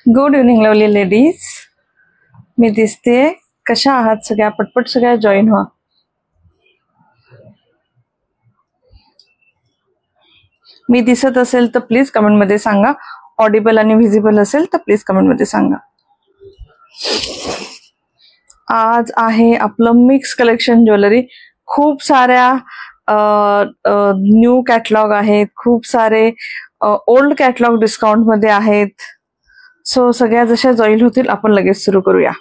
Good evening lovely ladies. मी दिसते, कशा आहात सगळ्या? पटपट सगळ्या जॉईन व्हा. मी दिसत असेल तर प्लीज कमेंट मध्ये सांगा. ऑडिबल आणि व्हिजिबल असेल तर प्लीज कमेंट मध्ये सांगा. आज आहे आपलं मिक्स कलेक्शन ज्वेलरी. खूप साऱ्या न्यू कॅटलॉग आहेत, खूप सारे ओल्ड कॅटलॉग डिस्काउंट मध्ये आहेत. सो सगळ्या जशा जॉईन होतील आपण लगेच सुरू करूया.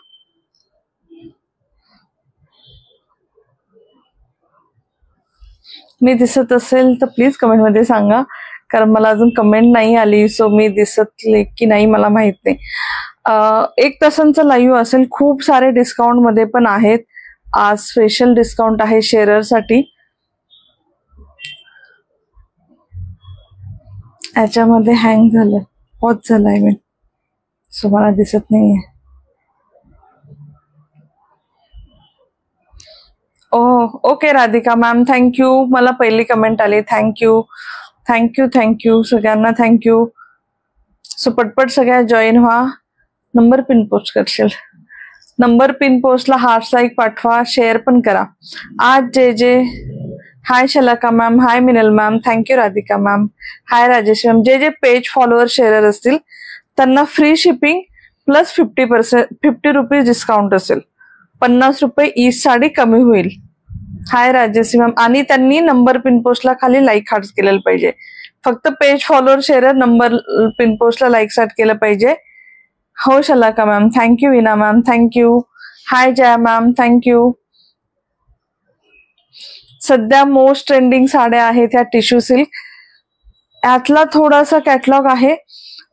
मी दिसत असेल तर प्लीज कमेंट मध्ये सांगा, कारण मला अजून कमेंट नाही आली. सो मी दिसतले की नाही मला माहित नाही. 1 तासांचं लाईव्ह असेल. खूप सारे डिस्काउंट मध्ये पण आहेत. आज स्पेशल डिस्काउंट आहे शेअरर साठी. याच्यामध्ये हँग झालं, पॉज झालाय मी, सो मला दिसत नाहीये. Okay Radhika ma'am, thank you. मला पहिली कमेंट आली. थँक्यू थँक्यू थँक्यू सगळ्यांना, थँक्यू. सो पटपट सगळ्या जॉईन व्हा. नंबर पिन पोस्ट करशील? नंबर पिन पोस्टला हार्ट लाईक पाठवा, शेअर पण करा. आज जे जे hi Shalaka ma'am, hi Minal ma'am, thank you Radhika ma'am, hi Rajesh ma'am. जे जे पेज फॉलोअर शेअर असतील त्यांना free shipping plus 50 rupees discount असेल. 50 रुपये ईच साडी कमी होईल. हाय राजेश मॅम. आणि त्यांनी नंबर पिन पोस्टला खाली लाईक हार्ट केलेलं पाहिजे. फक्त page follower share number pin पोस्टला लाईक हार्ट केलं पाहिजे. हो Shalaka ma'am, thank you. Veena ma'am, thank you. Hi Jaya ma'am, thank you. सध्या मोस्ट ट्रेंडिंग साड्या आहेत ह्या टिश्यू सिल्क. यातला थोडासा कॅटलॉग आहे.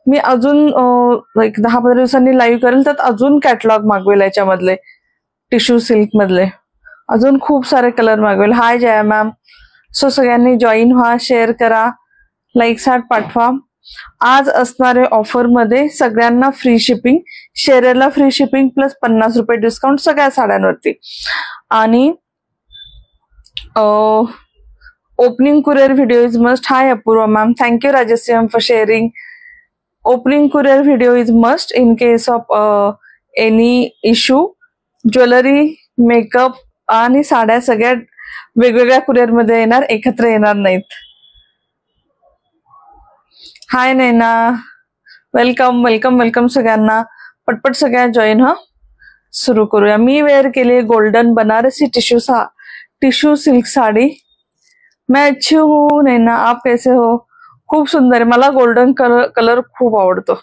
मी अजून 10-15 दिवसांनी लाईव्ह करेल तर अजून कॅटलॉग मागवेल. याच्यामधले टिश्यू सिल्क मधले अजून खूप सारे कलर मागवेल. Hi Jaya ma'am. सो सगळ्यांनी जॉईन व्हा, शेअर करा, लाईक हार्ट पाठवा. आज असणारे ऑफर मध्ये सगळ्यांना फ्री शिपिंग, शेअरला फ्री शिपिंग प्लस 50 रुपये डिस्काउंट सगळ्या साड्यांवरती. आणि opening courier video is must. Hi Apurva ma'am, thank you Rajshri ma'am for sharing. Opening courier video is must in case of any issue. Jewellery, makeup आणि साड्या सगळ्या वेगवेगळ्या कुरिअर मध्ये येणार, एकत्र येणार नाहीत. हाय नैना, वेलकम वेलकम वेलकम सगळ्यांना. पटपट सगळ्या जॉईन व्हा, सुरू करूया. मी वेअर केली golden Banarasi tissue silk sari. मैं अच्छी हूँ नैना, आप कैसे हो? खूप सुंदर आहे. मला गोल्डन कलर खूप आवडतो.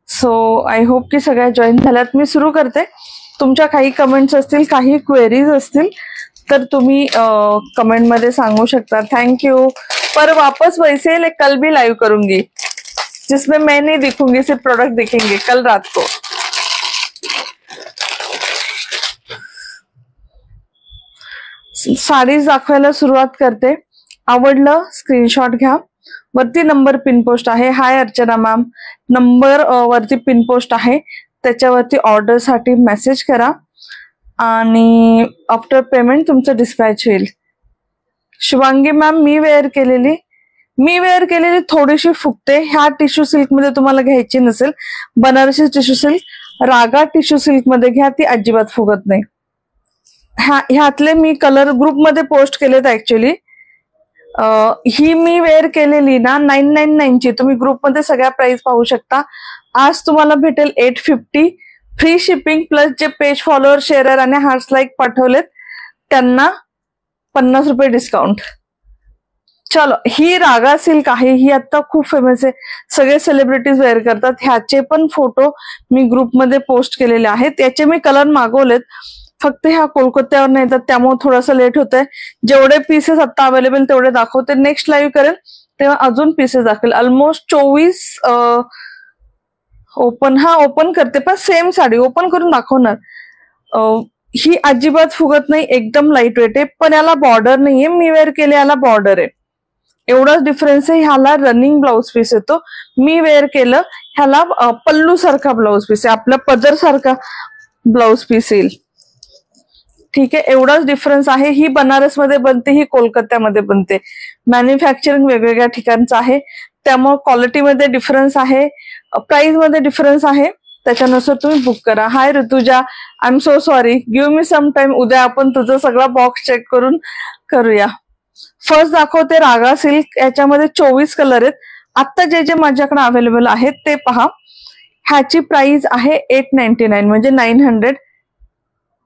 सो आय होप की सगळ्या जॉईन झाल्यात. मी सुरू करते. तुमच्या काही कमेंट्स असतील, काही क्वेरीज असतील तर तुम्ही कमेंट मध्ये सांगू शकता. Thank you. पर वापस वैसे कल भी लाइव करूंगी जिसमें मैं नहीं दिखूंगी, सिर्फ प्रोडक्ट दिखेंगे कल रात को. साडीज दाखवायला सुरुवात करते. आवडलं स्क्रीनशॉट घ्या. वरती नंबर पिन पोस्ट आहे. हाय अर्चना मॅम. नंबर वरती पिन पोस्ट आहे, त्याच्यावरती ऑर्डर साठी मेसेज करा आणि आफ्टर पेमेंट तुमचं डिस्पॅच होईल. शुभांगी मॅम, मी वेअर केलेली थोडीशी फुगते. ह्या टिश्यू सिल्क मध्ये तुम्हाला घ्यायची नसेल, बनारसी टिश्यू सिल्क, रागा टिश्यू सिल्क मध्ये घ्या, ती अजिबात फुगत नाही. ह्यातले मी कलर ग्रुप मध्ये पोस्ट केलेत ऍक्च्युली. ही मी वेअर केलेली ना 999 ची. तुम्ही ग्रुपमध्ये सगळ्या प्राइस पाहू शकता. आज तुम्हाला भेटेल 850 फ्री शिपिंग प्लस जे पेज फॉलोअर शेअरर आणि हार्ट्स लाईक पाठवलेत त्यांना 50 रुपये डिस्काउंट. चलो, ही रागा सिल्क आहे. ही आता खूप फेमस आहे, सगळे सेलिब्रिटीज वेअर करतात. ह्याचे पण फोटो मी ग्रुपमध्ये पोस्ट केलेले आहेत. याचे मी कलर मागवलेत, फक्त ह्या कोलकात्यावर नाही येतात त्यामुळे थोडंसं लेट होत आहे. जेवढे पीसेस आता अवेलेबल तेवढे दाखवते. नेक्स्ट लाईव्ह करेल तेव्हा अजून पीसेस दाखवेल. ऑलमोस्ट 24 ओपन करते, पण सेम साडी ओपन करून दाखवणार. ही अजिबात फुगत नाही, एकदम लाईट वेट आहे. पण याला बॉर्डर नाहीये. मी वेअर केले याला बॉर्डर आहे, एवढाच डिफरन्स आहे. ह्याला रनिंग ब्लाउज पीस येतो. मी वेअर केलं ह्याला पल्लू सारखा ब्लाउज पीस आहे, आपल्या पदर सारखा ब्लाउज पीस येईल. ठीक आहे, एवढाच डिफरन्स आहे. ही बनारसमध्ये बनते, ही कोलकात्यामध्ये बनते. मॅन्युफॅक्चरिंग वेगवेगळ्या ठिकाणचं आहे, त्यामुळे क्वालिटीमध्ये डिफरन्स आहे, प्राइस मध्ये डिफरन्स आहे. त्याच्यानुसार तुम्ही बुक करा. Hi Rutuja, I am so sorry, give me some time. उद्या आपण तुझं सगळा बॉक्स चेक करून करूया. फर्स्ट दाखवते रागा सिल्क. याच्यामध्ये 24 कलर आहेत. आता जे जे माझ्याकडे अवेलेबल आहेत ते पहा. ह्याची प्राइस आहे 899 म्हणजे 900.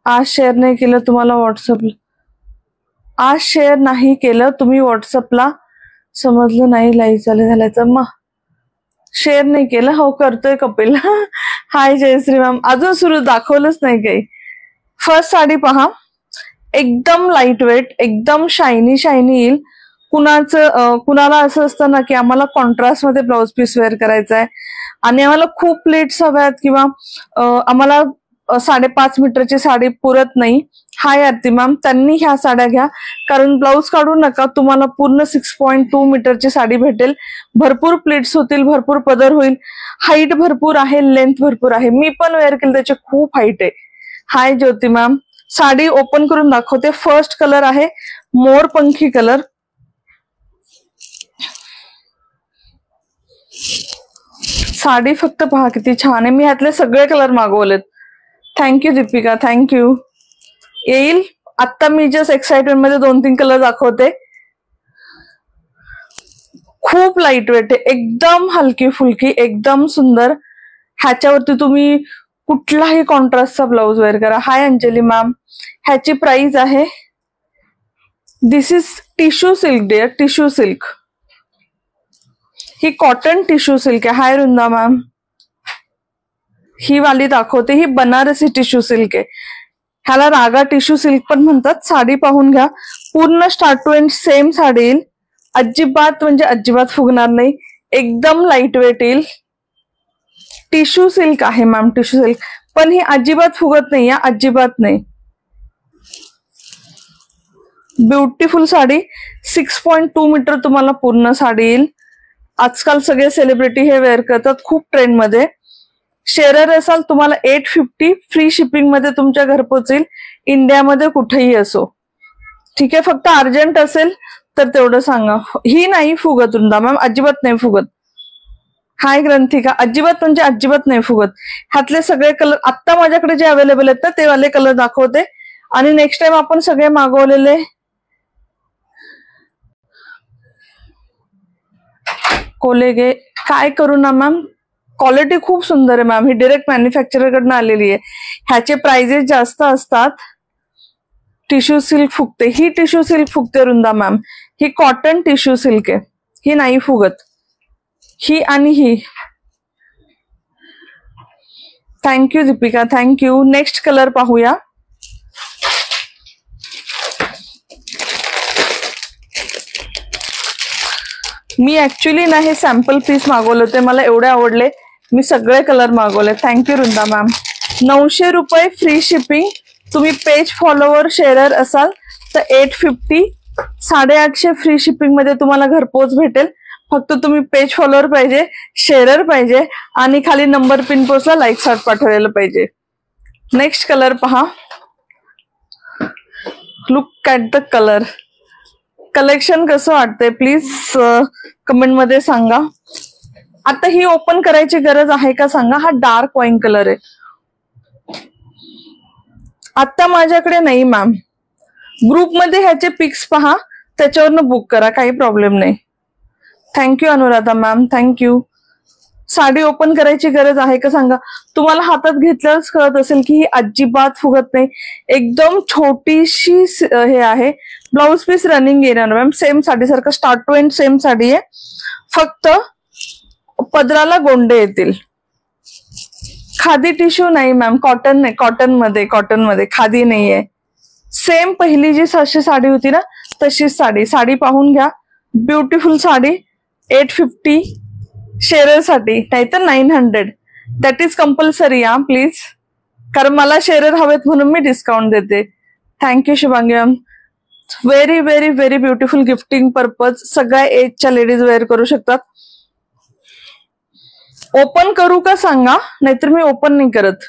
आज शेअर नाही केलं तुम्हाला व्हॉट्सअपला, आज शेअर नाही केलं तुम्ही व्हॉट्सअपला, समजलं नाही लाईव्ह चालू झाल्याचं. मग शेअर नाही केलं. हो करतोय कपिल. हाय जयश्री मॅम. अजून सुरू दाखवलंच नाही काही. फर्स्ट साडी पहा, एकदम लाईट वेट, एकदम शायनी शायनी येईल. कुणाला असं असतं ना की आम्हाला कॉन्ट्रास्ट मध्ये ब्लाउज पीस वेअर करायचा आहे आणि आम्हाला खूप प्लेट्स हव्यात किंवा आम्हाला 5.5 मीटरची साडी पुरत नाही. हाय आरती मॅम. त्यांनी ह्या साड्या घ्या, कारण ब्लाऊज काढू नका, तुम्हाला पूर्ण 6.2 मीटरची साडी भेटेल. भरपूर प्लेट्स होतील, भरपूर पदर होईल, हाईट भरपूर आहे, लेंथ भरपूर आहे. मी पण वेअर केली, त्याची खूप हाईट आहे. हाय ज्योती मॅम. साडी ओपन करून दाखवते. फर्स्ट कलर आहे मोरपंखी कलर. साडी फक्त पहा किती छान आहे. मी ह्यातले सगळे कलर मागवलेत. Thank you Deepika, thank you. येईल आता. मी जस्ट एक्साइटमेंट मध्ये 2-3 कलर दाखवते. खूप लाईट वेट आहे, एकदम हलकी फुलकी, एकदम सुंदर. ह्याच्यावरती तुम्ही कुठलाही कॉन्ट्रास्टचा ब्लाउज वेअर करा. Hi Anjali ma'am. ह्याची प्राइस आहे, this is tissue silk dear, tissue silk. ही कॉटन टिश्यू सिल्क आहे. Hi Vrinda ma'am. ही वाली दाखवते, ही बनारसी टिश्यू सिल्क आहे. ह्याला रागा टिश्यू सिल्क पण म्हणतात. साडी पाहून घ्या, पूर्ण start to end same sari येईल. अजिबात म्हणजे अजिबात फुगणार नाही, एकदम लाईट वेट येईल. टिश्यू सिल्क आहे मॅम, टिश्यू सिल्क, पण ही अजिबात फुगत नाही, या अजिबात नाही. ब्युटिफुल साडी. 6.2 मीटर तुम्हाला पूर्ण साडी येईल. आजकाल सगळे सेलिब्रिटी हे वेअर करतात, खूप ट्रेंड मध्ये. शेअरर असाल तुम्हाला 850 फ्री शिपिंग मध्ये तुमच्या घर पोहोचेल, इंडियामध्ये कुठेही असो. ठीक आहे, फक्त अर्जंट असेल तर तेवढं सांगा. ही नाही फुगत वृंदा मॅम, अजिबात नाही फुगत. हाय ग्रंथिका. अजिबात म्हणजे अजिबात नाही फुगत. ह्यातले सगळे कलर आता माझ्याकडे जे अवेलेबल आहेत ना ते वाले कलर दाखवते, आणि नेक्स्ट टाइम आपण सगळे मागवलेले कोलेगे काय करू ना मॅम. क्वालिटी खूप सुंदर आहे मॅम. ही डायरेक्ट मॅन्युफॅक्चरर कडनं आलेली आहे. ह्याचे प्राइजेस जास्त असतात. टिश्यू सिल्क फुगते, ही टिश्यू सिल्क फुगते वृंदा मॅम. ही कॉटन टिश्यू सिल्क आहे, ही नाही फुगत. ही आणि ही. Thank you Deepika, thank you. Next colour पाहूया. मी ऍक्च्युली ना हे सॅम्पल पीस मागवले होते, मला एवढे आवडले, मी सगळे कलर मागवले. Thank you Vrinda ma'am. 900 रुपये फ्री शिपिंग. तुम्ही पेज फॉलोवर शेअरर असाल तर 850. 850 फ्री शिपिंग मध्ये तुम्हाला घरपोच भेटेल. फक्त तुम्ही पेज फॉलोवर पाहिजे, शेअरर पाहिजे, आणि खाली नंबर पिन पोस्टला लाईक हार्ट पाठवलेलं पाहिजे. नेक्स्ट कलर पहा. Look at the colour. Collection कसं वाटतंय प्लीज कमेंट मध्ये सांगा. आता ही ओपन करायची गरज आहे का सांगा. हा डार्क वाईन कलर आहे. आता माझ्याकडे नाही मॅम. ग्रुपमध्ये ह्याचे पिक्स पहा, त्याच्यावरनं बुक करा, काही प्रॉब्लेम नाही. Thank you Anuradha ma'am, thank you. Sari open करायची गरज आहे का सांगा. तुम्हाला हातात घेतल्यावरच कळत असेल की ही अजिबात फुगत नाही. एकदम छोटीशी हे आहे. ब्लाउज पीस रनिंग येणार मॅम, सेम साडीसारखं start to end same sari आहे. फक्त पदराला गोंडे येतील. खादी टिश्यू नाही मॅम, कॉटन नाही. कॉटन मध्ये खादी नाहीये. सेम पहिली जी साडी होती ना तशीच साडी. साडी पाहून घ्या, ब्युटिफुल साडी. 850 शेअरर साठी, नाहीतर 900. दॅट इज कंपल्सरी हा प्लीज, कारण मला शेअरर हवेत म्हणून मी डिस्काउंट देते. Thank you Shubhangi ma'am. Very very very beautiful gifting purpose. सगळ्या एजच्या लेडीज वेअर करू शकतात. ओपन करू का सांगा, नाहीतर मी ओपन नाही करत.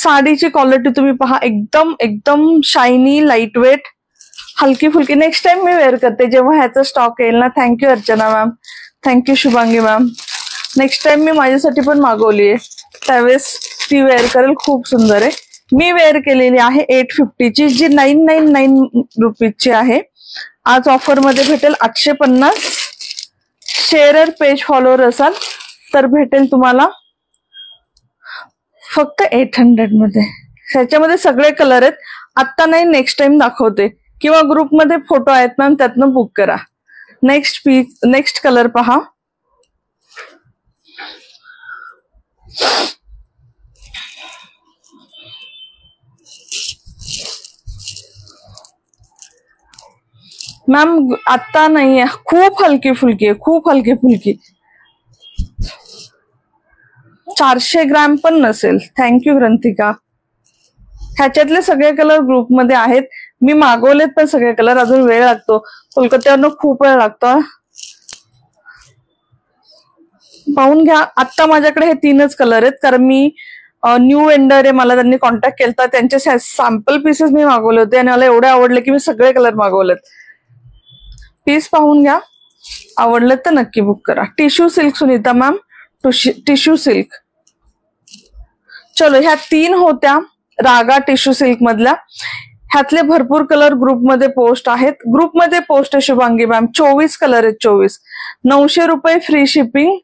साडीची क्वालिटी तुम्ही पहा, एकदम एकदम शायनी, लाईट वेट, हलकी फुलकी. नेक्स्ट टाइम मी वेअर करते जेव्हा ह्याचा स्टॉक येईल ना. Thank you Archana ma'am, thank you Shubhangi ma'am. Next time मी माझ्यासाठी पण मागवली आहे, त्यावेळेस ती वेअर करेल. खूप सुंदर आहे. मी वेअर केलेली आहे 850ची, जी 999 रुपीजची आहे. आज ऑफर मध्ये भेटेल 850. शेअरर पेज फॉलोअर असाल तर भेटेल तुम्हाला फक्त 800 मध्ये. ह्याच्यामध्ये सगळे कलर आहेत. आत्ता नाही, नेक्स्ट टाइम दाखवते, किंवा ग्रुपमध्ये फोटो आहेत मॅम, त्यातनं बुक करा. नेक्स्ट कलर पहा. मॅम आत्ता नाहीये, खूप हलकी फुलकी आहे, खूप हलकी फुलकी. 400 ग्रॅम पण नसेल. थँक्यू ग्रंथिका. ह्याच्यातले सगळे कलर ग्रुपमध्ये आहेत. मी मागवलेत पण सगळे कलर. अजून वेळ लागतो, कोलकात्यावरनं खूप वेळ लागतो. पाहून घ्या. आत्ता माझ्याकडे हे 3च कलर आहेत, कारण मी न्यू वेंडर आहे, मला त्यांनी कॉन्टॅक्ट केला, त्यांचे सॅम्पल पीसेस मी मागवले होते आणि मला एवढे आवडले की मी सगळे कलर मागवलेत. पीस पाहून घ्या, आवडलेत तर नक्की बुक करा. Tissue silk Sunita ma'am, tissue silk. चलो, ह्या 3 होत्या रागा टिश्यू सिल्क मधल्या. ह्यातले भरपूर कलर ग्रुपमध्ये पोस्ट आहेत. ग्रुपमध्ये पोस्ट आहे शुभांगी मॅम. 24 कलर आहेत, 24. 900 रुपये फ्री शिपिंग.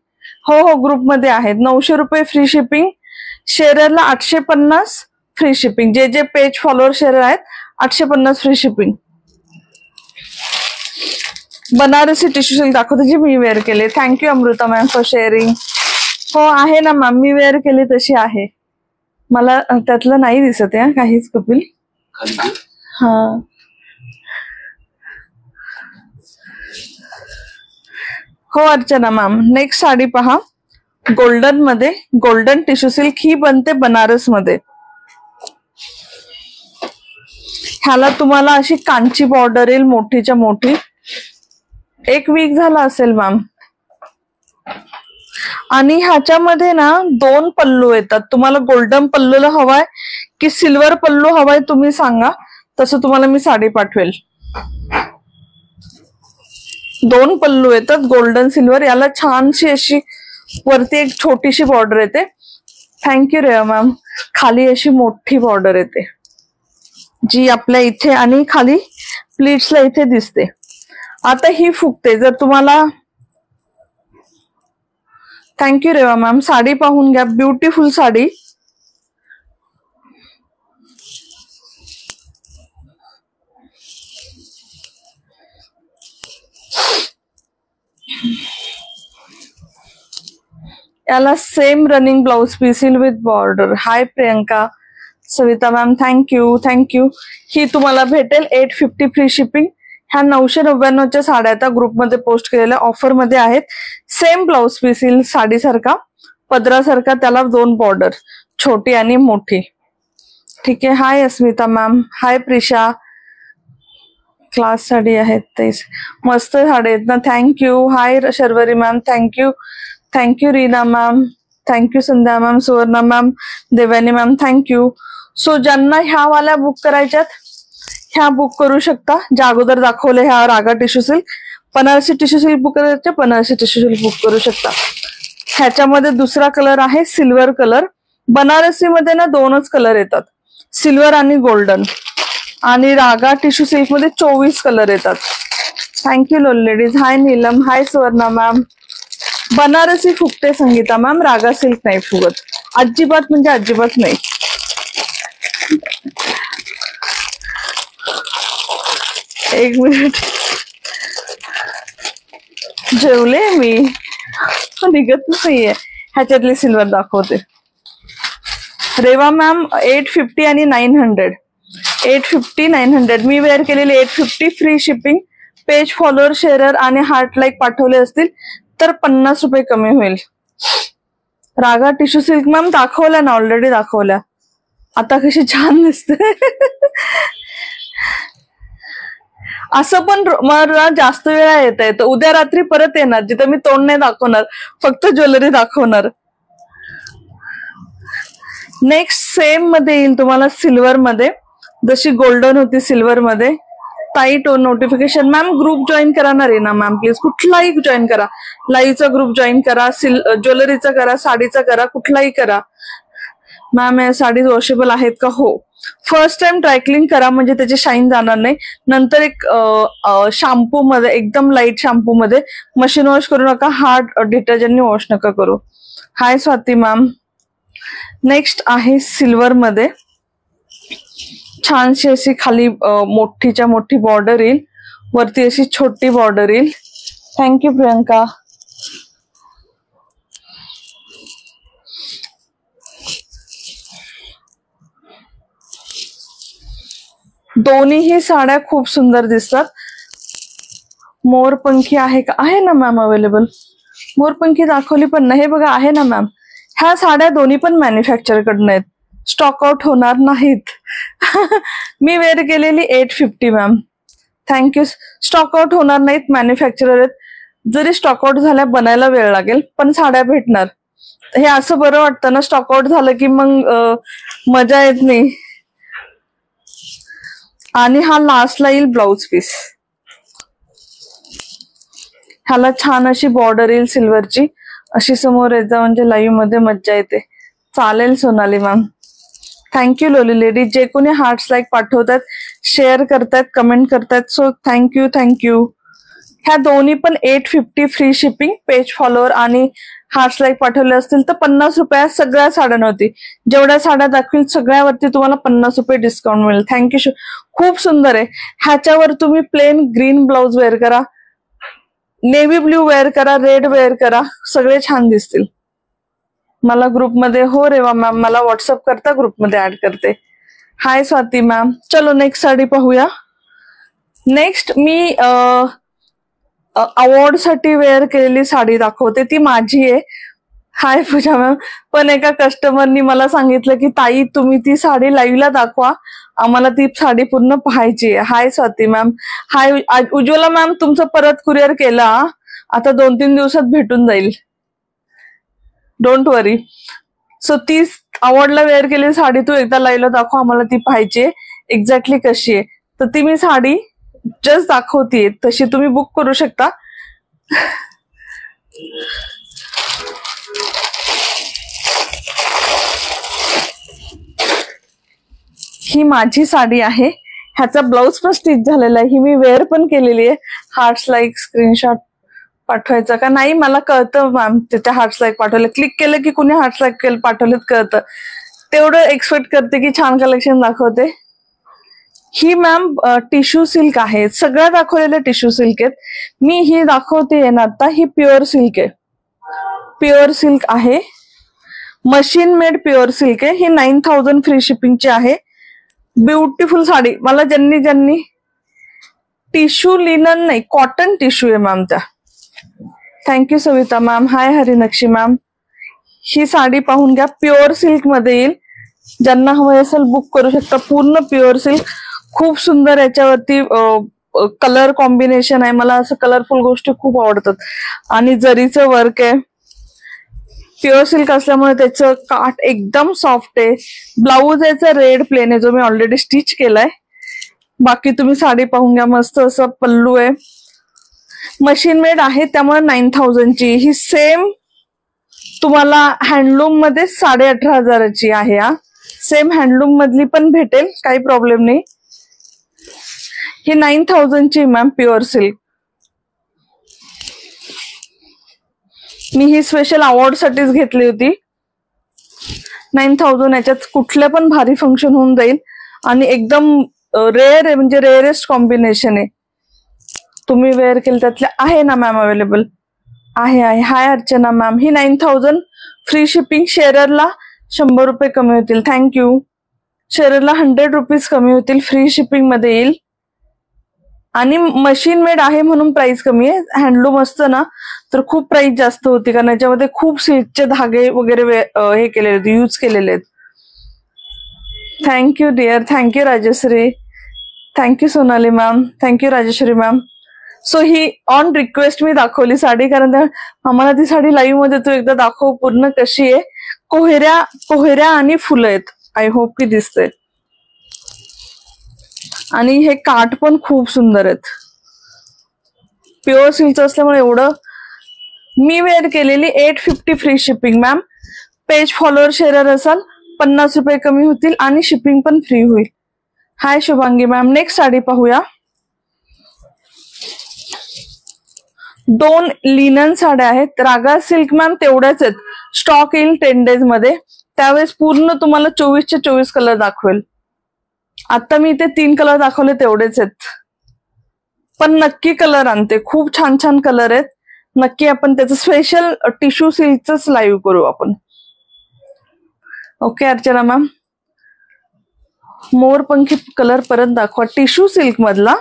हो, ग्रुपमध्ये आहेत. 900 रुपये फ्री शिपिंग. शेअररला 850 फ्री शिपिंग. जे पेज फॉलोअर शेअर आहेत 850 free shipping. Banarasi tissue silk दाखवते, जी मी वेअर केले. Thank you Amrita ma'am for sharing. हो आहे ना मॅम, मी वेअर केली तशी आहे. मला त्यातलं नाही दिसत आहे काहीच कपिल. हा, हो अर्चना मॅम. नेक्स्ट साडी पहा, गोल्डन मध्ये. गोल्डन टिश्यू सिल्क ही बनते बनारस मध्ये. ह्याला तुम्हाला अशी कांची बॉर्डर येईल, मोठीच्या मोठी. 1 वीक झाला असेल मॅम. आणि ह्याच्यामध्ये ना 2 पल्लू येतात. तुम्हाला गोल्डन पल्लूला हवाय की सिल्वर पल्लू हवाय, तुम्ही सांगा, तसं तुम्हाला मी साडी पाठवेल. 2 पल्लू येतात, गोल्डन सिल्वर. याला छानशी अशी वरती एक छोटीशी बॉर्डर येते. Thank you Reva ma'am. खाली अशी मोठी बॉर्डर येते, जी आपल्या इथे आणि खाली प्लीट्सला इथे दिसते. आता ही फुगते. जर तुम्हाला, थँक्यू रेवा मॅम. साडी पाहून घ्या, ब्युटिफुल साडी. याला सेम रनिंग ब्लाउज पीस येईल with border. Hi Priyanka, Savita ma'am, thank you. ही तुम्हाला भेटेल 850 फ्री शिपिंग. ह्या 999च्या साड्या आता ग्रुपमध्ये पोस्ट केलेल्या ऑफर मध्ये आहेत. सेम ब्लाउज पीस येईल साडीसारखा, पदरासारखा. त्याला 2 बॉर्डर, छोटी आणि मोठी. ठीक आहे. Hi Asmita ma'am, hi Prisha. Class sari आहेत ते, मस्त साडी आहेत ना. Thank you. Hi Sharvari ma'am, thank you Reena ma'am, thank you Sandhya ma'am, Suvarna ma'am, Devani ma'am, thank you. So ज्यांना ह्या वाल्या बुक करायच्यात, ह्या बुक करू शकता. ज्या अगोदर दाखवले ह्या Raga tissue silk. Banarasi tissue silk book करायचे, बनारसी टिश्यू सिल्क बुक करू शकता. ह्याच्यामध्ये दुसरा कलर आहे सिल्वर कलर. बनारसी मध्ये ना 2च कलर येतात, सिल्वर आणि गोल्डन. आणि रागा टिश्यू सिल्क मध्ये 24 कलर येतात. Thank you lol ladies. Hi Neelam, hi Suvarna ma'am. Banarasi फुगते संगीता मॅम, रागा सिल्क नाही फुगत अजिबात, म्हणजे अजिबात नाही. एक मिनिट, जेवले मी, निघतच नाहीये. ह्याच्यातली सिल्वर दाखवते. रेवा मॅम 850 आणि 900. 850 900. मी वेअर केलेली 850 free shipping. Page follower sharer आणि हार्ट लाईक पाठवले असतील तर 50 रुपये कमी होईल. रागा टिश्यू सिल्क मॅम दाखवल्या ना, ऑलरेडी दाखवल्या. आता कशी छान दिसते. असं पण मला जास्त वेळा येत आहे, तर उद्या रात्री परत येणार, जिथं मी तोंड नाही दाखवणार, फक्त ज्वेलरी दाखवणार. नेक्स्ट सेम मध्ये येईल तुम्हाला सिल्वर मध्ये, जशी गोल्डन होती सिल्वर मध्ये. ताई नोटिफिकेशन मॅम ग्रुप जॉईन करा ना रे ना मॅम, प्लीज कुठलाही जॉईन करा. लाईव्हचा ग्रुप जॉईन करा, ज्वेलरीचा करा, साडीचा करा, कुठलाही करा. मॅम या साडी वॉशेबल आहेत का? हो. फर्स्ट टाइम ड्रायक्लिंग करा म्हणजे त्याची शाईन जाणार नाही. नंतर एक शॅम्पू मध्ये, एकदम लाईट शॅम्पू मध्ये मशीन वॉश करू नका, हार्ड डिटर्जंटने वॉश नका करू. हाय स्वाती मॅम. नेक्स्ट आहे सिल्वर मध्ये, छानशी अशी खाली मोठीच्या मोठी बॉर्डर येईल, वरती अशी छोटी बॉर्डर येईल. थँक्यू प्रियंका. दोन्हीही साड्या खूप सुंदर दिसतात. मोरपंखी आहे का? आहे ना मॅम अवेलेबल. मोरपंखी दाखवली पण नाही, हे बघा आहे ना मॅम. ह्या साड्या दोन्ही पण मॅन्युफॅक्चर कडनं आहेत, स्टॉक आउट होणार नाहीत. मी वेअर केलेली 850 मॅम. थँक्यू. स्टॉक आउट होणार नाहीत, मॅन्युफॅक्चरर आहेत. जरी स्टॉक आउट झाल्या बनायला वेळ लागेल पण साड्या भेटणार. हे असं बरं वाटतं ना, स्टॉक आउट झालं की मग मजा येत नाही. आणि हा लास्टला येईल ब्लाउज पीस. ह्याला छान अशी बॉर्डर येईल सिल्वरची, अशी समोर येत जा म्हणजे लाईव्ह मध्ये मज्जा येते. चालेल सोनाली मॅम. थँक्यू लोली लेडी. जे कोणी हार्ट्स लाईक पाठवतात, शेअर करतात, कमेंट करतात, सो थँक्यू थँक्यू. ह्या दोन्ही पण 850 फ्री शिपिंग. पेज फॉलोअर आणि हार्ट्स लाईक पाठवले असतील तर 50 रुपयात सगळ्या साड्या नव्हती. जेवढ्या साड्या दाखवील सगळ्यावरती तुम्हाला 50 रुपये डिस्काउंट मिळेल. थँक्यू. खूप सुंदर आहे. ह्याच्यावर तुम्ही प्लेन ग्रीन ब्लाउज वेअर करा, नेव्ही ब्ल्यू वेअर करा, रेड वेअर करा, सगळे छान दिसतील. मला ग्रुपमध्ये हो रेवा मॅम, मला व्हॉट्सअप करता, ग्रुपमध्ये ऍड करते. हाय स्वाती मॅम. चलो नेक्स्ट साडी पाहूया. नेक्स्ट मी अवॉर्ड साठी वेअर केलेली साडी दाखवते, ती माझी आहे. हाय पूजा मॅम. पण एका कस्टमरनी मला सांगितलं की ताई तुम्ही ती साडी लाईव्हला दाखवा, आम्हाला ती साडी पूर्ण पाहायची आहे. हाय स्वाती मॅम. हाय उज्ज्वला मॅम. तुमचं परत कुरिअर केला, आता 2-3 दिवसात भेटून जाईल, डोंट वरी. सो ती अवॉर्डला वेअर केलेली साडी तू एकदा लाईव्हला दाखव, आम्हाला ती पाहायची आहे एक्झॅक्टली कशी आहे. तर ती मी साडी जस्ट दाखवतीये, तशी तुम्ही बुक करू शकता. ही माझी साडी आहे, ह्याचा ब्लाउज पण स्टिच झालेला आहे, ही मी वेअर पण केलेली आहे. हार्ट्स लाईक स्क्रीनशॉट पाठवायचा का? नाही, मला कळतं मॅम त्याच्या हार्ट्स लाईक पाठवलं, क्लिक केलं की कुणी हार्ट्स लाईक पाठवलेत कळतं. तेवढं एक्सपेक्ट करते की छान कलेक्शन दाखवते. ही मॅम टिश्यू सिल्क आहे, सगळ्या दाखवलेल्या टिश्यू सिल्क आहेत. मी ही दाखवते ना आता, ही प्युअर सिल्क आहे. प्युअर सिल्क आहे, मशीन मेड प्युअर सिल्क आहे. ही 9000 फ्री शिपिंगची आहे. ब्युटिफुल साडी. मला ज्यांनी टिश्यू लिनन नाही, कॉटन टिश्यू आहे मॅम त्या. Thank you Savita ma'am. Hi Harinakshi ma'am. ही साडी पाहून घ्या, प्युअर सिल्क मध्ये येईल. ज्यांना हवं असेल बुक करू शकता. पूर्ण प्युअर सिल्क, खूप सुंदर याच्यावरती कलर कॉम्बिनेशन आहे. मला असं कलरफुल गोष्टी खूप आवडतात. आणि जरीचं वर्क आहे, प्युअर सिल्क असल्यामुळे त्याचं काठ एकदम सॉफ्ट आहे. ब्लाऊज याचा रेड प्लेन आहे, जो मी ऑलरेडी स्टिच केलाय. बाकी तुम्ही साडी पाहून घ्या, मस्त असं पल्लू आहे. मशीन मेड आहे त्यामुळे 9000 ची. ही सेम तुम्हाला हँडलूम मध्ये 18,500 आहे. हा सेम हँडलूम मधली पण भेटेल, काही प्रॉब्लेम नाही. ही 9000 ची मॅम प्युअर सिल्क. मी ही स्पेशल अवॉर्ड साठीच घेतली होती. 9000. याच्यात कुठलं पण भारी फंक्शन होऊन जाईल आणि एकदम रेअर आहे, म्हणजे रेअरेस्ट कॉम्बिनेशन आहे. तुम्ही वेअर केलं त्यातले आहे ना मॅम अवेलेबल? आहे. हाय अर्चना मॅम. ही 9000 फ्री शिपिंग. शेअररला 100 रुपये कमी होतील. थँक्यू. शेअररला 100 रुपीज कमी होतील, फ्री शिपिंग मध्ये येईल. आणि मशीन मेड आहे म्हणून प्राइस कमी आहे. हँडलूम असतं ना तर खूप प्राइस जास्त होती, कारण याच्यामध्ये खूप सिल्कचे धागे वगैरे हे केलेले आहेत, यूज केलेले आहेत. Thank you dear. Thank you Rajashree. Thank you Sonali ma'am. Thank you Rajeshwari ma'am. So ही ऑन रिक्वेस्ट मी दाखवली साडी, कारण आम्हाला ती साडी लाईव्ह मध्ये तू एकदा दाखव पूर्ण कशी आहे. कोहऱ्या आणि फुलं आहेत. आय होप की दिसते. आणि हे काठ पण खूप सुंदर आहेत. प्युअर सिल्कचं असल्यामुळे एवढं. मी वेअर केलेली 850 free shipping ma'am. Page follower share असाल 50 रुपये कमी होतील आणि शिपिंग पण फ्री होईल. हाय शुभांगी मॅम. नेक्स्ट साडी पाहूया. 2 लिनन साड्या आहेत. रागा सिल्क मॅम तेवढ्याच आहेत. स्टॉक येईल 10 डेज मध्ये. त्यावेळेस पूर्ण तुम्हाला 24चे 24 कलर दाखवेल. आता मी इथे 3 कलर दाखवले तेवढेच आहेत. पण नक्की कलर आणते. खूप छान छान कलर आहेत. नक्की आपण त्याचं स्पेशल टिश्यू सिल्कच लाईव्ह करू आपण. Okay Archana ma'am. मोरपंखी कलर परत दाखवा. टिश्यू सिल्क मधला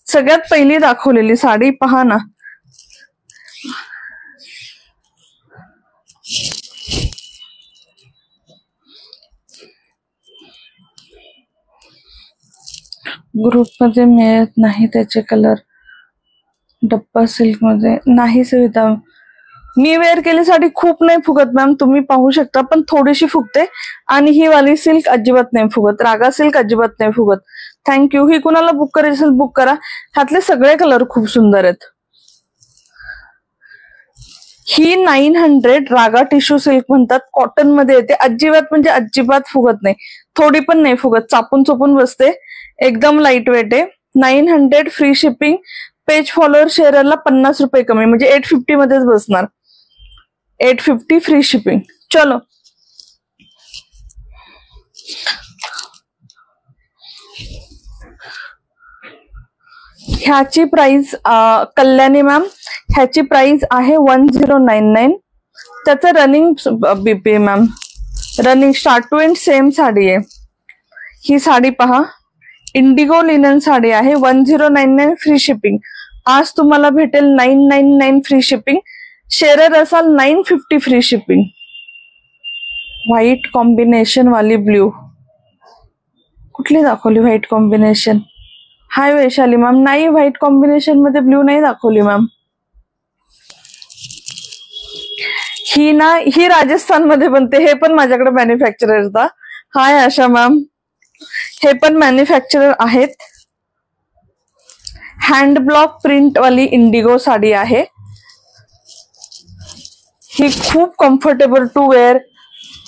सगळ्यात पहिली दाखवलेली साडी पहा ना. ग्रुप मध्ये मिळत नाही त्याचे कलर. डब्बा सिल्क मध्ये नाही सुविधा. मी वेअर केली साडी खूप नाही फुगत मॅम. तुम्ही पाहू शकता. पण थोडीशी फुगते. आणि ही वाली सिल्क अजिबात नाही फुगत. रागा सिल्क अजिबात नाही फुगत. थँक्यू. ही कुणाला बुक करायची असेल बुक करा. ह्यातले सगळे कलर खूप सुंदर आहेत. ही 900 रागा टिश्यू सिल्क म्हणतात. कॉटन मध्ये येते. अजिबात म्हणजे अजिबात फुगत नाही. थोडी पण नाही फुगत. चापून चोपून बसते. एकदम लाईट वेट आहे. 900 फ्री शिपिंग. पेज फॉलोअर शेअरला 50 रुपये कमी म्हणजे 850 मध्येच बसणार. 850 फ्री शिपिंग. चलो ह्याची प्राइस कल्याणी मॅम ह्याची प्राइस आहे 1099. त्याचं running BP ma'am. Running start to end same sari आहे. ही साडी पहा. इंडिगो लिनन साडी आहे. 1099 फ्री शिपिंग. आज तुम्हाला भेटेल 999 फ्री शिपिंग. शेअरर असाल 950 फ्री शिपिंग. व्हाईट कॉम्बिनेशन वाली ब्ल्यू कुठली दाखवली व्हाईट कॉम्बिनेशन. हाय वैशाली मॅम. नाही व्हाईट कॉम्बिनेशन मध्ये ब्ल्यू नाही दाखवली मॅम. ही राजस्थान मध्ये बनते. हे पण माझ्याकडे मॅन्युफॅक्चरर होता. हाय आशा मॅम. हे पण मॅन्युफॅक्चरर आहेत. हँड ब्लॉक प्रिंट वाली इंडिगो साडी आहे. ही खूप कम्फर्टेबल टू वेअर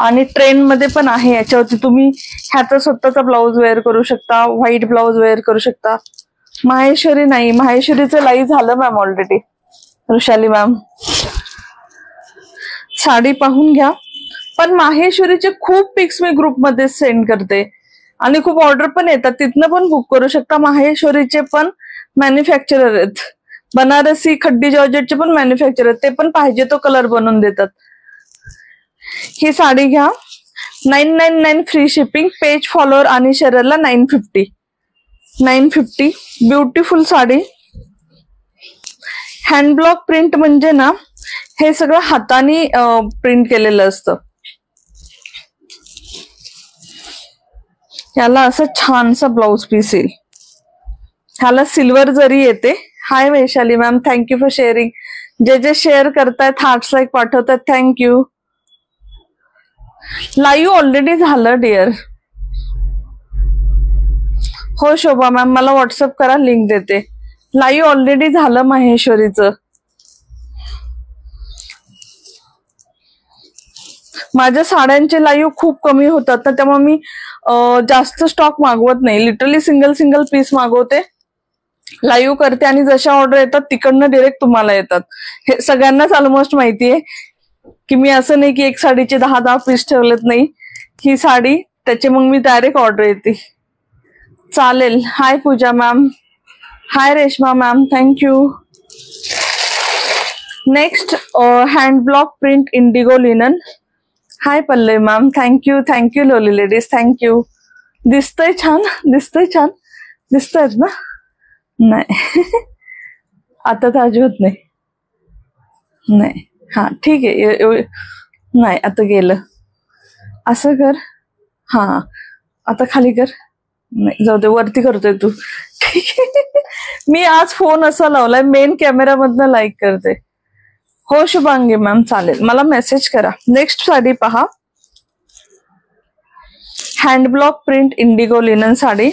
आणि ट्रेंड मध्ये पण आहे. याच्यावरती तुम्ही ह्याचा स्वतःचा ब्लाऊज वेअर करू शकता. व्हाईट ब्लाऊज वेअर करू शकता. माहेश्वरी नाही. माहेश्वरीचं लाईव्ह झालं ma'am already. Vrushali ma'am sari पाहून घ्या. पण माहेश्वरीचे खूप पिक्स मी ग्रुपमध्ये सेंड करते आणि खूप ऑर्डर पण येतात. तिथनं पण बुक करू शकता. माहेश्वरीचे पण मॅन्युफॅक्चरर आहेत. बनारसी खड्डी जॉर्जेटचे पण मॅन्युफॅक्चरर आहेत. ते पण पाहिजे तो कलर बनवून देतात. ही साडी घ्या. 999 फ्री शिपिंग. पेज फॉलोअर आणि शेअरला 950. ब्युटिफुल साडी. हँडब्लॉक प्रिंट म्हणजे ना हे सगळं हाताने प्रिंट केलेलं असतं. याला असं छानसा ब्लाउज पीस येईल. ह्याला सिल्वर जरी येते. Hi Vaishali ma'am. Thank you for sharing. जे शेअर करतायत हार्ट्स लाईक पाठवतात थँक्यू. लाईव्ह ऑलरेडी झालं डिअर. हो शोभा मॅम. मला व्हॉट्सअप करा. लिंक देते. लाईव्ह ऑलरेडी झालं माहेश्वरीचं. माझ्या साड्यांचे लाईव्ह खूप कमी होतात ना. त्यामुळे मी जास्त स्टॉक मागवत नाही. लिटरली सिंगल पीस मागवते. लाईव्ह करते आणि जशा ऑर्डर येतात तिकडनं डिरेक्ट तुम्हाला येतात. हे सगळ्यांनाच ऑलमोस्ट माहितीये की मी असं नाही की एक साडीचे 10 पीस ठेवलेत. नाही. ही साडी त्याचे मग मी डायरेक्ट ऑर्डर येते. चालेल. Hi Pooja ma'am. Hi Reshma ma'am. Thank you. Next hand block print indigo linen. Hi Pallavi ma'am. Thank you lovely ladies. Thank you. दिसतंय छान. दिसतायत ना. नाही आता तर अजिबात नाही. हा ठीक आहे. नाही आता गेलं. असं कर. हा आता खाली कर. नाही जाऊ दे. वरती करतोय तू. ठीक आहे. मी आज फोन असा लावलाय मेन कॅमेरा मधनं लाईक करते. हो शुभांगी मॅम चालेल, मला मेसेज करा. नेक्स्ट साडी पहा, hand block print indigo linen sari.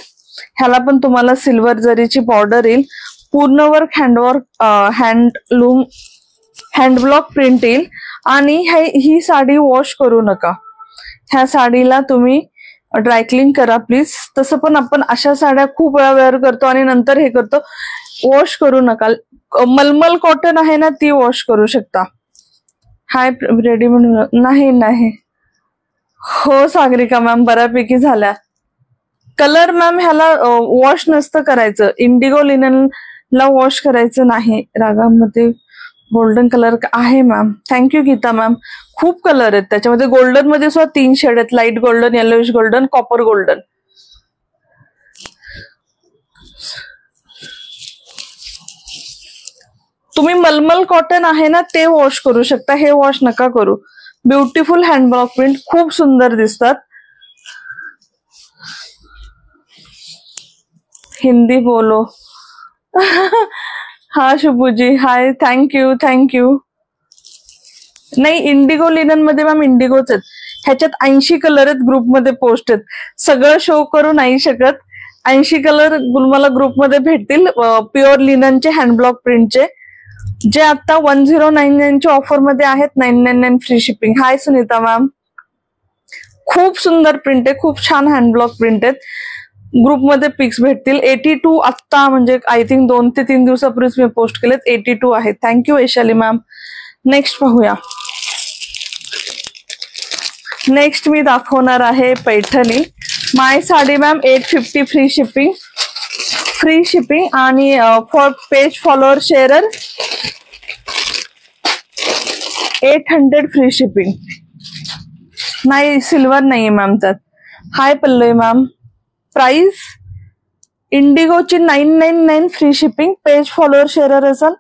ह्याला पण तुम्हाला सिल्वर जरीची बॉर्डर येईल, पूर्ण वर्क हँडलूम हँडब्लॉक प्रिंट येईल. आणि ही साडी वॉश करू नका, ह्या साडीला तुम्ही ड्रायक्लीन करा प्लीज. तसं पण आपण अशा साड्या खूप वेळा वेअर करतो आणि नंतर हे करतो, वॉश करू नका. मलमल कॉटन आहे ना, ती वॉश करू शकता. हाय रेडीमेड नाही. हो सागरिका मॅम, बऱ्यापैकी झाल्या. कलर मॅम ह्याला वॉश नसतं करायचं, इंडिगो लिननला वॉश करायचं नाही. रागामध्ये गोल्डन कलर आहे मॅम. Thank you Geeta ma'am. खूप कलर आहेत त्याच्यामध्ये, गोल्डन मध्ये सुद्धा 3 शेड आहेत, light golden, yellowish golden, copper golden. तुम्ही मलमल कॉटन आहे ना ते वॉश करू शकता, हे वॉश नका करू. ब्युटिफुल हँडब्लॉक प्रिंट, खूप सुंदर दिसतात. हिंदी बोलो. हा शुभूजी हाय, थँक्यू. नाही इंडिगो लिनन मध्ये मॅम इंडिगोच आहेत. ह्याच्यात 80 कलर आहेत, ग्रुपमध्ये पोस्ट आहेत. सगळं शो करू नाही शकत. 80 कलर मला ग्रुपमध्ये भेटतील, प्युअर लिननचे हँडब्लॉक प्रिंटचे, जे आता 1099 च्या ऑफर मध्ये आहेत. 999 फ्री शिपिंग. हाय सुनीता मॅम. खूप सुंदर प्रिंट आहे, खूप छान हँडब्लॉक प्रिंट आहेत. ग्रुपमध्ये पिक्स भेटतील. 82 आत्ता म्हणजे आय थिंक 2 ते 3 दिवसापूर्वीच मी पोस्ट केलेत. 82 आहेत. Thank you Vaishali ma'am. नेक्स्ट पाहूया. नेक्स्ट मी दाखवणार आहे Paithani. My sari ma'am 850 free shipping आणि for page follower sharer 800 free shipping. नाही सिल्वर नाहीये मॅम त्यात. Hi Pallavi ma'am. प्राइस इंडिगोची 999 free shipping, page follower sharer असेल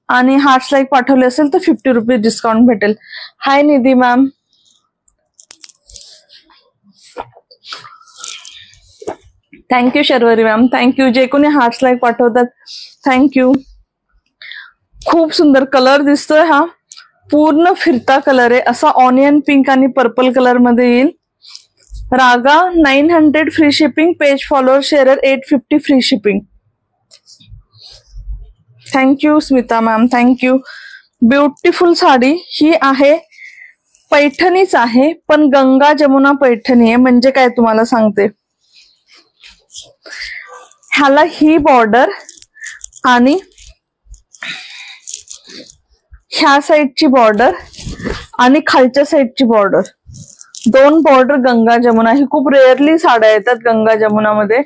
आणि हार्ट्स लाईक पाठवले असेल तर 50 रुपये डिस्काउंट भेटेल. Hi Nidhi ma'am. Thank you Sharvari ma'am. Thank you. जे कोणी हार्ट्स लाईक पाठवतात थँक्यू. खूप सुंदर कलर दिसतोय हा, पूर्ण फिरता कलर आहे, असा ऑनियन पिंक आणि पर्पल कलर मध्ये येईल. Raga 900 free shipping, page follower sharer 850 free shipping. Thank you Smita ma'am. Thank you. Beautiful sari ही आहे, पैठणीच आहे पण गंगा जमुना पैठणी आहे. म्हणजे काय तुम्हाला सांगते, ह्याला ही बॉर्डर आणि ह्या साईडची बॉर्डर आणि खालच्या साईडची बॉर्डर, 2 बॉर्डर गंगा जमुना. ही खूप रेअरली साड्या येतात गंगा जमुना मध्ये.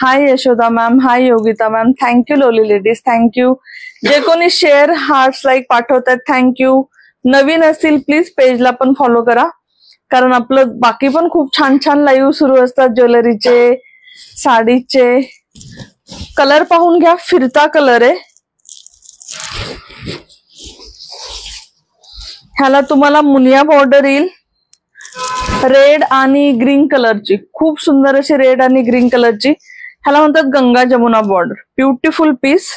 हाय यशोदा मॅम. हाय Yogita ma'am. Thank you lovely ladies. Thank you. जे कोणी शेअर हार्ट्स लाईक पाठवतात थँक्यू. नवीन असतील प्लीज पेजला पण फॉलो करा, कारण आपलं बाकी पण खूप छान छान लाईव्ह सुरू असतात, ज्वेलरीचे, साडीचे. कलर पाहून घ्या, फिरता कलर आहे. ह्याला तुम्हाला मुनिया बॉर्डर येईल, रेड आणि ग्रीन कलरची, खूप सुंदर अशी रेड आणि ग्रीन कलरची. ह्याला म्हणतात Ganga Jamuna border. Beautiful piece.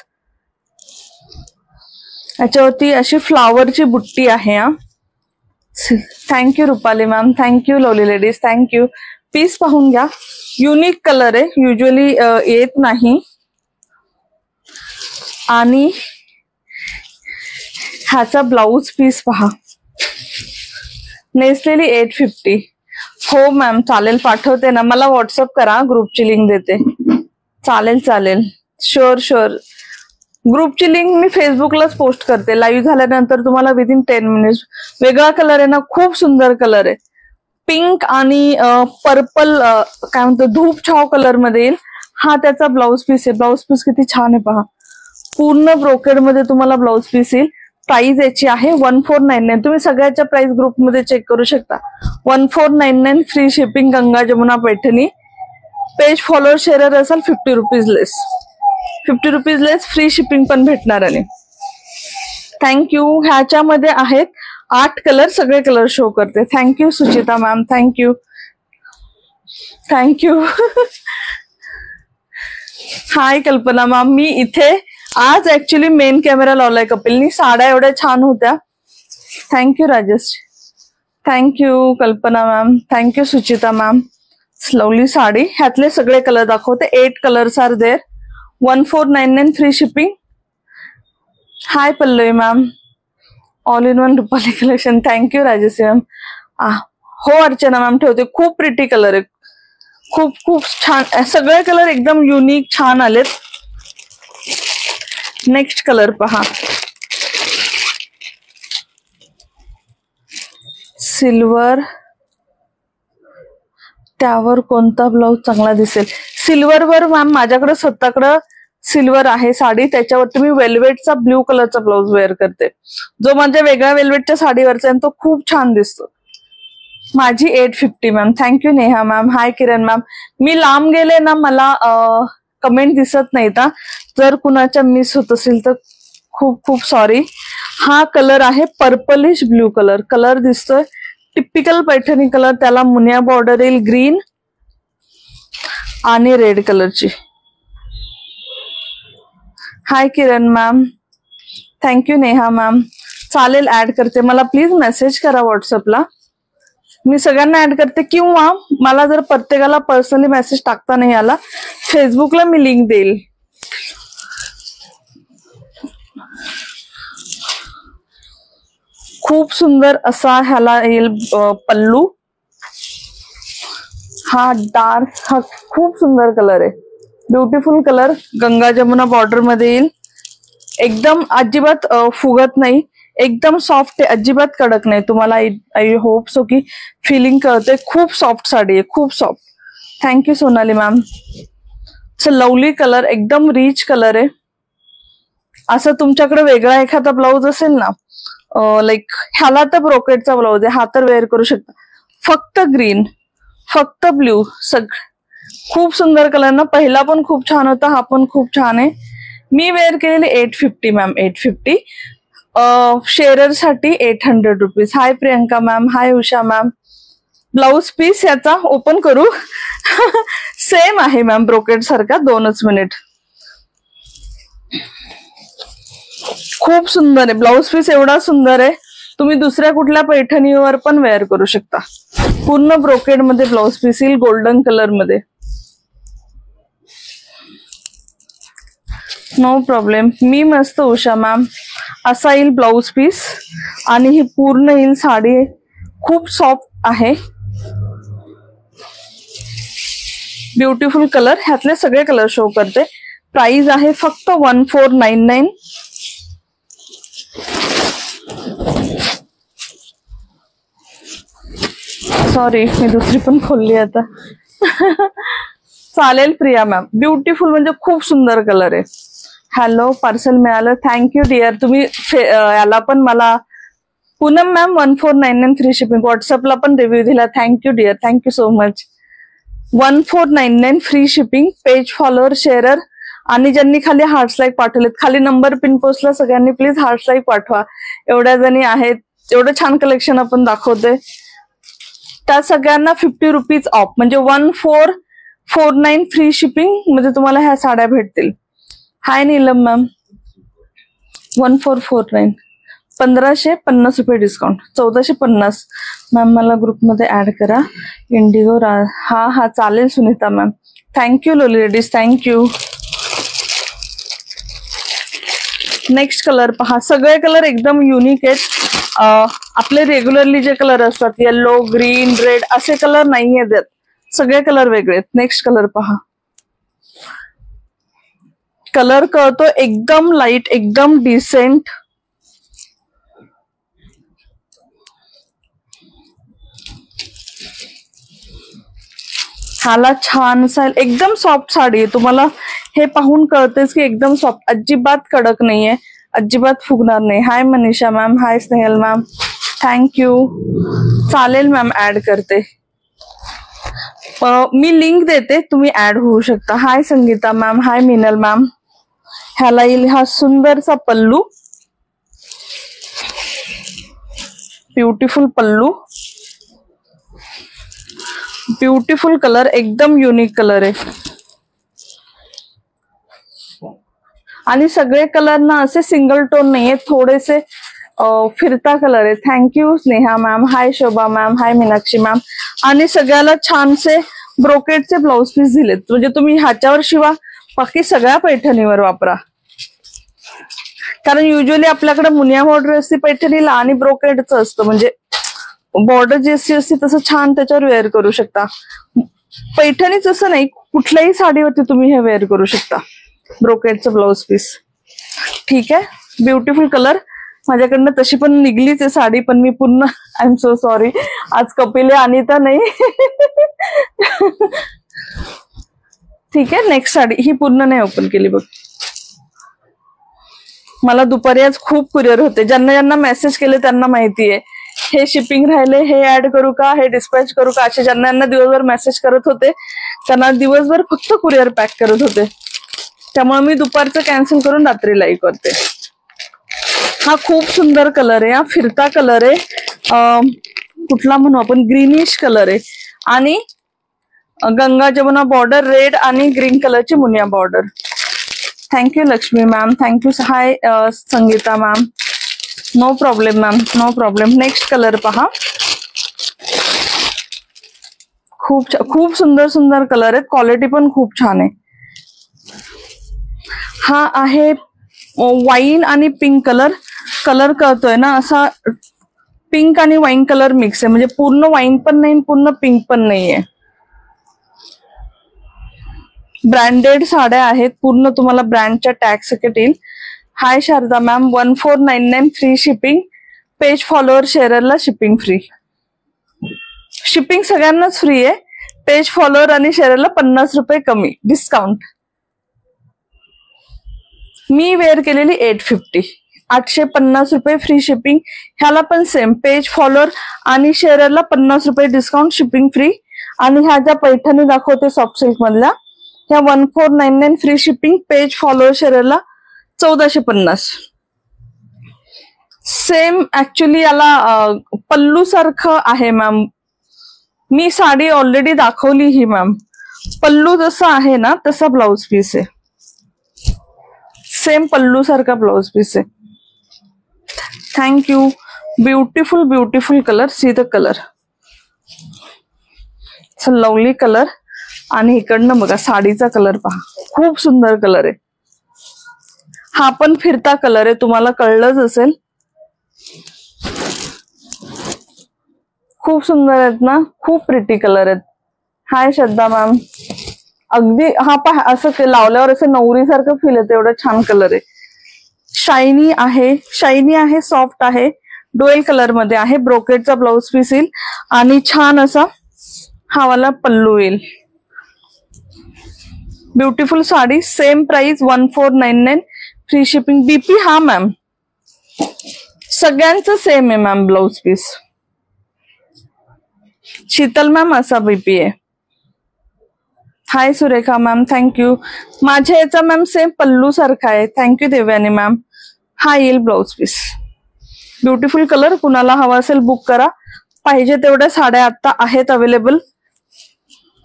याच्यावरती अशी फ्लावरची बुट्टी आहे. Thank you Rupali ma'am. Thank you lovely ladies. Thank you. Piece पाहून घ्या, युनिक कलर आहे, युजली येत नाही. आणि ह्याचा ब्लाउज पीस पहा, नेसलेली 850. हो मॅम चालेल, पाठवते ना, मला व्हॉट्सअप करा, ग्रुपची लिंक देते. चालेल. शुअर. ग्रुपची लिंक मी फेसबुकलाच पोस्ट करते, लाईव्ह झाल्यानंतर तुम्हाला विदिन 10 मिनिट्स. वेगळा कलर आहे ना, खूप सुंदर कलर आहे. पिंक आणि पर्पल काय म्हणतो, धूप छाव कलर मध्ये येईल. हा त्याचा ब्लाउज पीस आहे. ब्लाउज पीस किती छान आहे पहा, पूर्ण ब्रोकेड मध्ये तुम्हाला ब्लाउज पीस येईल. प्राइस याची आहे 1499. तुम्ही सगळ्याच्या प्राइस ग्रुपमध्ये चेक करू शकता. 1499 free shipping, Ganga Jamuna Paithani. Page follower sharer असेल 50 rupees less. 50 rupees less free shipping पण भेटणार. आणि थँक्यू. ह्याच्यामध्ये आहेत 8 कलर, सगळे कलर शो करते. Thank you Suchita ma'am. Thank you. Hi Kalpana ma'am. मी इथे आज ऍक्च्युली मेन कॅमेरा लावलाय कपिलनी. साड्या एवढ्या छान होत्या, thank you Rajesh, thank you Kalpana ma'am, thank you Suchita ma'am. Lovely sari, ह्यातले सगळे कलर दाखवते. 8 colours are there. 1499 free shipping. Hi Pallavi ma'am, all in one Rupali collection. Thank you Rajesh ma'am. हो अर्चना मॅम ठेवते. खूप प्रिटी कलर आहे, खूप खूप छान. सगळे कलर एकदम युनिक छान आलेत. नेक्स्ट कलर पहा, सिल्वर. त्यावर कोणता ब्लाउज चांगला दिसेल? सिल्वर वर मॅम माझ्याकडे स्वतःकडे सिल्वर आहे साडी, त्याच्यावरती मी वेल्वेटचा ब्ल्यू कलरचा ब्लाउज वेअर करते, जो माझ्या वेगळ्या वेल्वेटच्या साडीवरचा आहे, तो खूप छान दिसतो. माझी 850 ma'am. Thank you Neha ma'am. Hi Kiran ma'am. मी लांब गेले ना, मला कमेंट दिसत नाही ना, जर कुणाच्या मिस होत असेल तर खूप खूप सॉरी. हा कलर आहे पर्पलिश ब्ल्यू कलर. कलर दिसतोय टिपिकल पैठणी कलर, त्याला मुनिया बॉर्डर येईल ग्रीन आणि रेड कलरची. हाय Kiran ma'am. Thank you Neha ma'am. चालेल ऍड करते, मला प्लीज मेसेज करा व्हॉट्सअपला, मी सगळ्यांना ऍड करते, किंवा मला जर प्रत्येकाला पर्सनली मेसेज टाकता नाही आला, फेसबुकला मी लिंक देईल. खूप सुंदर असा ह्याला येईल पल्लू. हा डार्क, हा खूप सुंदर कलर आहे, beautiful colour. Ganga Jamuna border मध्ये येईल. एकदम अजिबात फुगत नाही, एकदम सॉफ्ट आहे, अजिबात कडक नाही. तुम्हाला आय होप सो की फिलिंग कळते. खूप सॉफ्ट साडी आहे, खूप soft. Thank you Sonali ma'am. Lovely colour, एकदम रिच कलर आहे. असं तुमच्याकडे वेगळा एखादा ब्लाऊज असेल ना, लाईक ह्याला तर ब्रोकेटचा ब्लाऊज आहे, हा तर वेअर करू शकता. फक्त ग्रीन, फक्त ब्ल्यू, खूप सुंदर कलर ना. पहिला पण खूप छान होता, हा पण खूप छान आहे. मी वेअर केलेली 850 मॅम, 850. शेअरर साठी 800 रुपीज. हाय प्रियंका मॅम. हाय उषा मॅम. ब्लाऊज पीस याचा ओपन करू. सेम आहे मॅम ब्रोकेट सारखा. 2च मिनिट. खूप सुंदर आहे ब्लाऊज पीस, एवढा सुंदर आहे, तुम्ही दुसऱ्या कुठल्या पैठणीवर पण वेअर करू शकता. पूर्ण ब्रोकेड मध्ये ब्लाऊज पीस येईल, गोल्डन कलर मध्ये. No problem. मी मस्त उषा मॅम. असा येईल ब्लाऊज पीस आणि ही पूर्ण येईल साडी. खूप सॉफ्ट आहे, ब्युटिफुल कलर. ह्यातले सगळे कलर शो करते. प्राइस आहे फक्त 1499. सॉरी, मी दुसरी पण खोलली आता. चालेल प्रिया मॅम. ब्युटिफुल म्हणजे खूप सुंदर कलर आहे. हॅलो, पार्सल मिळालं. Thank you dear. तुम्ही याला पण मला पूनम मॅम 1499 फ्री शिपिंग. व्हॉट्सअपला पण रिव्ह्यू दिला. Thank you dear, thank you so much. 1499 free shipping. Page follower, sharer आणि ज्यांनी खाली हार्ट्स लाईक पाठवलेत, खाली नंबर पिन पोस्टला सगळ्यांनी प्लीज हार्ट्स लाईक पाठवा. एवढ्या जणी आहेत, एवढं छान कलेक्शन आपण दाखवते. त्या सगळ्यांना 50 रुपीज ऑफ, म्हणजे 1449 फ्री शिपिंग मध्ये तुम्हाला ह्या साड्या भेटतील. हाय नीलम मॅम. 1449, 1550 रुपये डिस्काउंट, 1450. मॅम मला ग्रुपमध्ये ऍड करा. इंडिगो. हा चालेल Sunita ma'am. Thank you lovely ladies, thank you. Next colour पहा. सगळे कलर एकदम युनिक आहेत. आपले रेग्युलरली जे कलर असतात, येलो, ग्रीन, रेड, असे कलर नाही आहेत, सगळे कलर वेगळे आहेत. नेक्स्ट कलर पहा. कलर कळतो एकदम लाईट, एकदम डिसेंट. हाला छान असेल, एकदम सॉफ्ट साडी आहे. तुम्हाला हे पाहून कळतेच की एकदम सॉफ्ट, अजिबात कडक नाहीये, अजिबात फुगणार नाही. हाय मनीषा मॅम. हाय स्नेहल मॅम. थँक्यू. चालेल मॅम, ऍड करते. मी लिंक देते, तुम्ही ऍड होऊ शकता. हाय Sangeeta ma'am. Hi Minal ma'am. ह्याला येईल हा सुंदरसा पल्लू, ब्युटिफुल पल्लू, ब्युटिफुल कलर, एकदम युनिक कलर आहे. आणि सगळे कलर ना असे सिंगल टोन नाहीये, थोडेसे फिरता कलर आहे. Thank you Sneha ma'am. Hi Shobha ma'am. Hi Meenakshi ma'am. आणि सगळ्याला छानसे ब्रोकेडचे ब्लाउज पीस दिलेत, म्हणजे तुम्ही ह्याच्यावर शिवा, बाकी सगळ्या पैठणीवर वापरा. कारण युजली आपल्याकडे मुनिया बॉर्डर असते पैठणीला आणि ब्रोकेडचं असतं, म्हणजे बॉर्डर जशी असते तसं छान त्याच्यावर वेअर करू शकता. पैठणीच असं नाही, कुठल्याही साडीवरती तुम्ही हे वेअर करू शकता. ब्रोकेडचं ब्लाउज पीस. ठीक आहे, ब्युटिफुल कलर. माझ्याकडनं तशी पण निघलीच आहे साडी, पण मी पूर्ण, आय एम सो सॉरी, आज कपिले अनिता नाही. ठीक आहे, नेक्स्ट साडी ही पूर्ण नाही ओपन केली बघ. मला दुपारी आज खूप कुरिअर होते. ज्यांना ज्यांना मेसेज केले त्यांना माहितीये, हे शिपिंग राहिले, हे ऍड करू का, हे डिस्पॅच करू का, असे ज्यांना ज्यांना दिवसभर मेसेज करत होते त्यांना दिवसभर फक्त कुरिअर पॅक करत होते. त्यामुळे मी दुपारचं कॅन्सल करून रात्री लाईव्ह करते. हा खूप सुंदर कलर आहे. हा फिरता कलर आहे. कुठला म्हणू आपण, ग्रीनिश कलर आहे. आणि गंगा जमुना बॉर्डर, रेड आणि ग्रीन कलरची मुनिया border. Thank you Lakshmi ma'am. Thank you. Hi Sangeeta ma'am. No problem ma'am, no problem. Next colour पहा. खूप सुंदर सुंदर कलर आहेत. क्वालिटी पण खूप छान आहे. हा आहे वाईन आणि पिंक कलर. कलर कळतोय ना, असा पिंक आणि वाईन कलर मिक्स आहे, म्हणजे पूर्ण वाईन पण नाही, पूर्ण पिंक पण नाहीये. ब्रँडेड साड्या आहेत, पूर्ण तुम्हाला ब्रँडच्या टॅग सकट येईल. Hi Sharada ma'am. 1499 free shipping. Page follower शेअररला शिपिंग फ्री. शिपिंग सगळ्यांनाच फ्री आहे. पेज फॉलोअर आणि शेअररला 50 रुपये कमी डिस्काउंट. मी वेअर केलेली 850, 850 रुपये फ्री शिपिंग. ह्याला पण सेम पेज फॉलोअर आणि शेअररला 50 रुपये डिस्काउंट, शिपिंग फ्री. आणि ह्या ज्या पैठणी दाखवते सॉफ्ट सिल्क मधल्या, ह्या 1499 फ्री शिपिंग, पेज फॉलोअर शेअररला 1450. सेम ऍक्च्युली याला पल्लू सारखं आहे मॅम. मी साडी ऑलरेडी दाखवली ही मॅम. पल्लू जसा आहे ना तसा ब्लाउज पीस आहे. सेम पल्लू सारखा ब्लाउज पीस आहे. Thank you. Beautiful beautiful colour. See the colour. Lovely colour. आणि इकडनं बघा साडीचा कलर पहा, खूप सुंदर कलर आहे. हा पण फिरता कलर आहे, तुम्हाला कळलंच असेल. खूप सुंदर आहेत ना, खूप प्रिटी कलर आहेत. हाय श्रद्धा मॅम. अगदी हा पहा, असं लावल्यावर असं नवरीसारखं फील येतं, एवढा छान कलर आहे. शायनी आहे, शायनी आहे, सॉफ्ट आहे, डुएल कलर मध्ये आहे. ब्रोकेडचा ब्लाउज पीस येईल आणि छान असा हा वाला पल्लू येईल. Beautiful sari. Same price 1499 free shipping. BP हा मॅम सगळ्यांचं सेम आहे ma'am blouse piece. Sheetal ma'am असा बीपी आहे. Hi Surekha ma'am. थँक्यू. माझ्या याचा मॅम सेम पल्लू सारखा आहे. Thank you Devyani ma'am. हा येईल ब्लाउज पीस. Beautiful colour. कुणाला हवा असेल बुक करा. पाहिजे तेवढ्या साड्या आता आहेत अवेलेबल.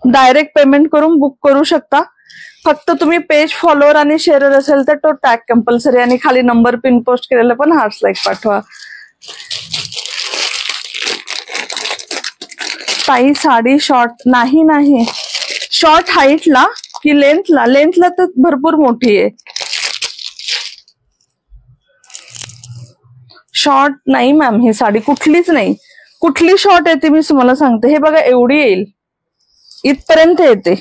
डायरेक्ट पेमेंट करून बुक करू शकता. फक्त तुम्ही पेज फॉलोअर आणि शेअरर असेल तर तो टॅग कंपल्सरी, आणि खाली नंबर पिन पोस्ट केलेला पण हार्ट्स लाईक पाठवा. ताई साडी शॉर्ट नाही, नाही शॉर्ट हाईटला की लेंथला? लेंथला तर भरपूर मोठी आहे. शॉर्ट नाही मॅम, ही साडी कुठलीच नाही. कुठली शॉर्ट येते मी तुम्हाला सांगते. हे बघा एवढी येईल, इथपर्यंत येते.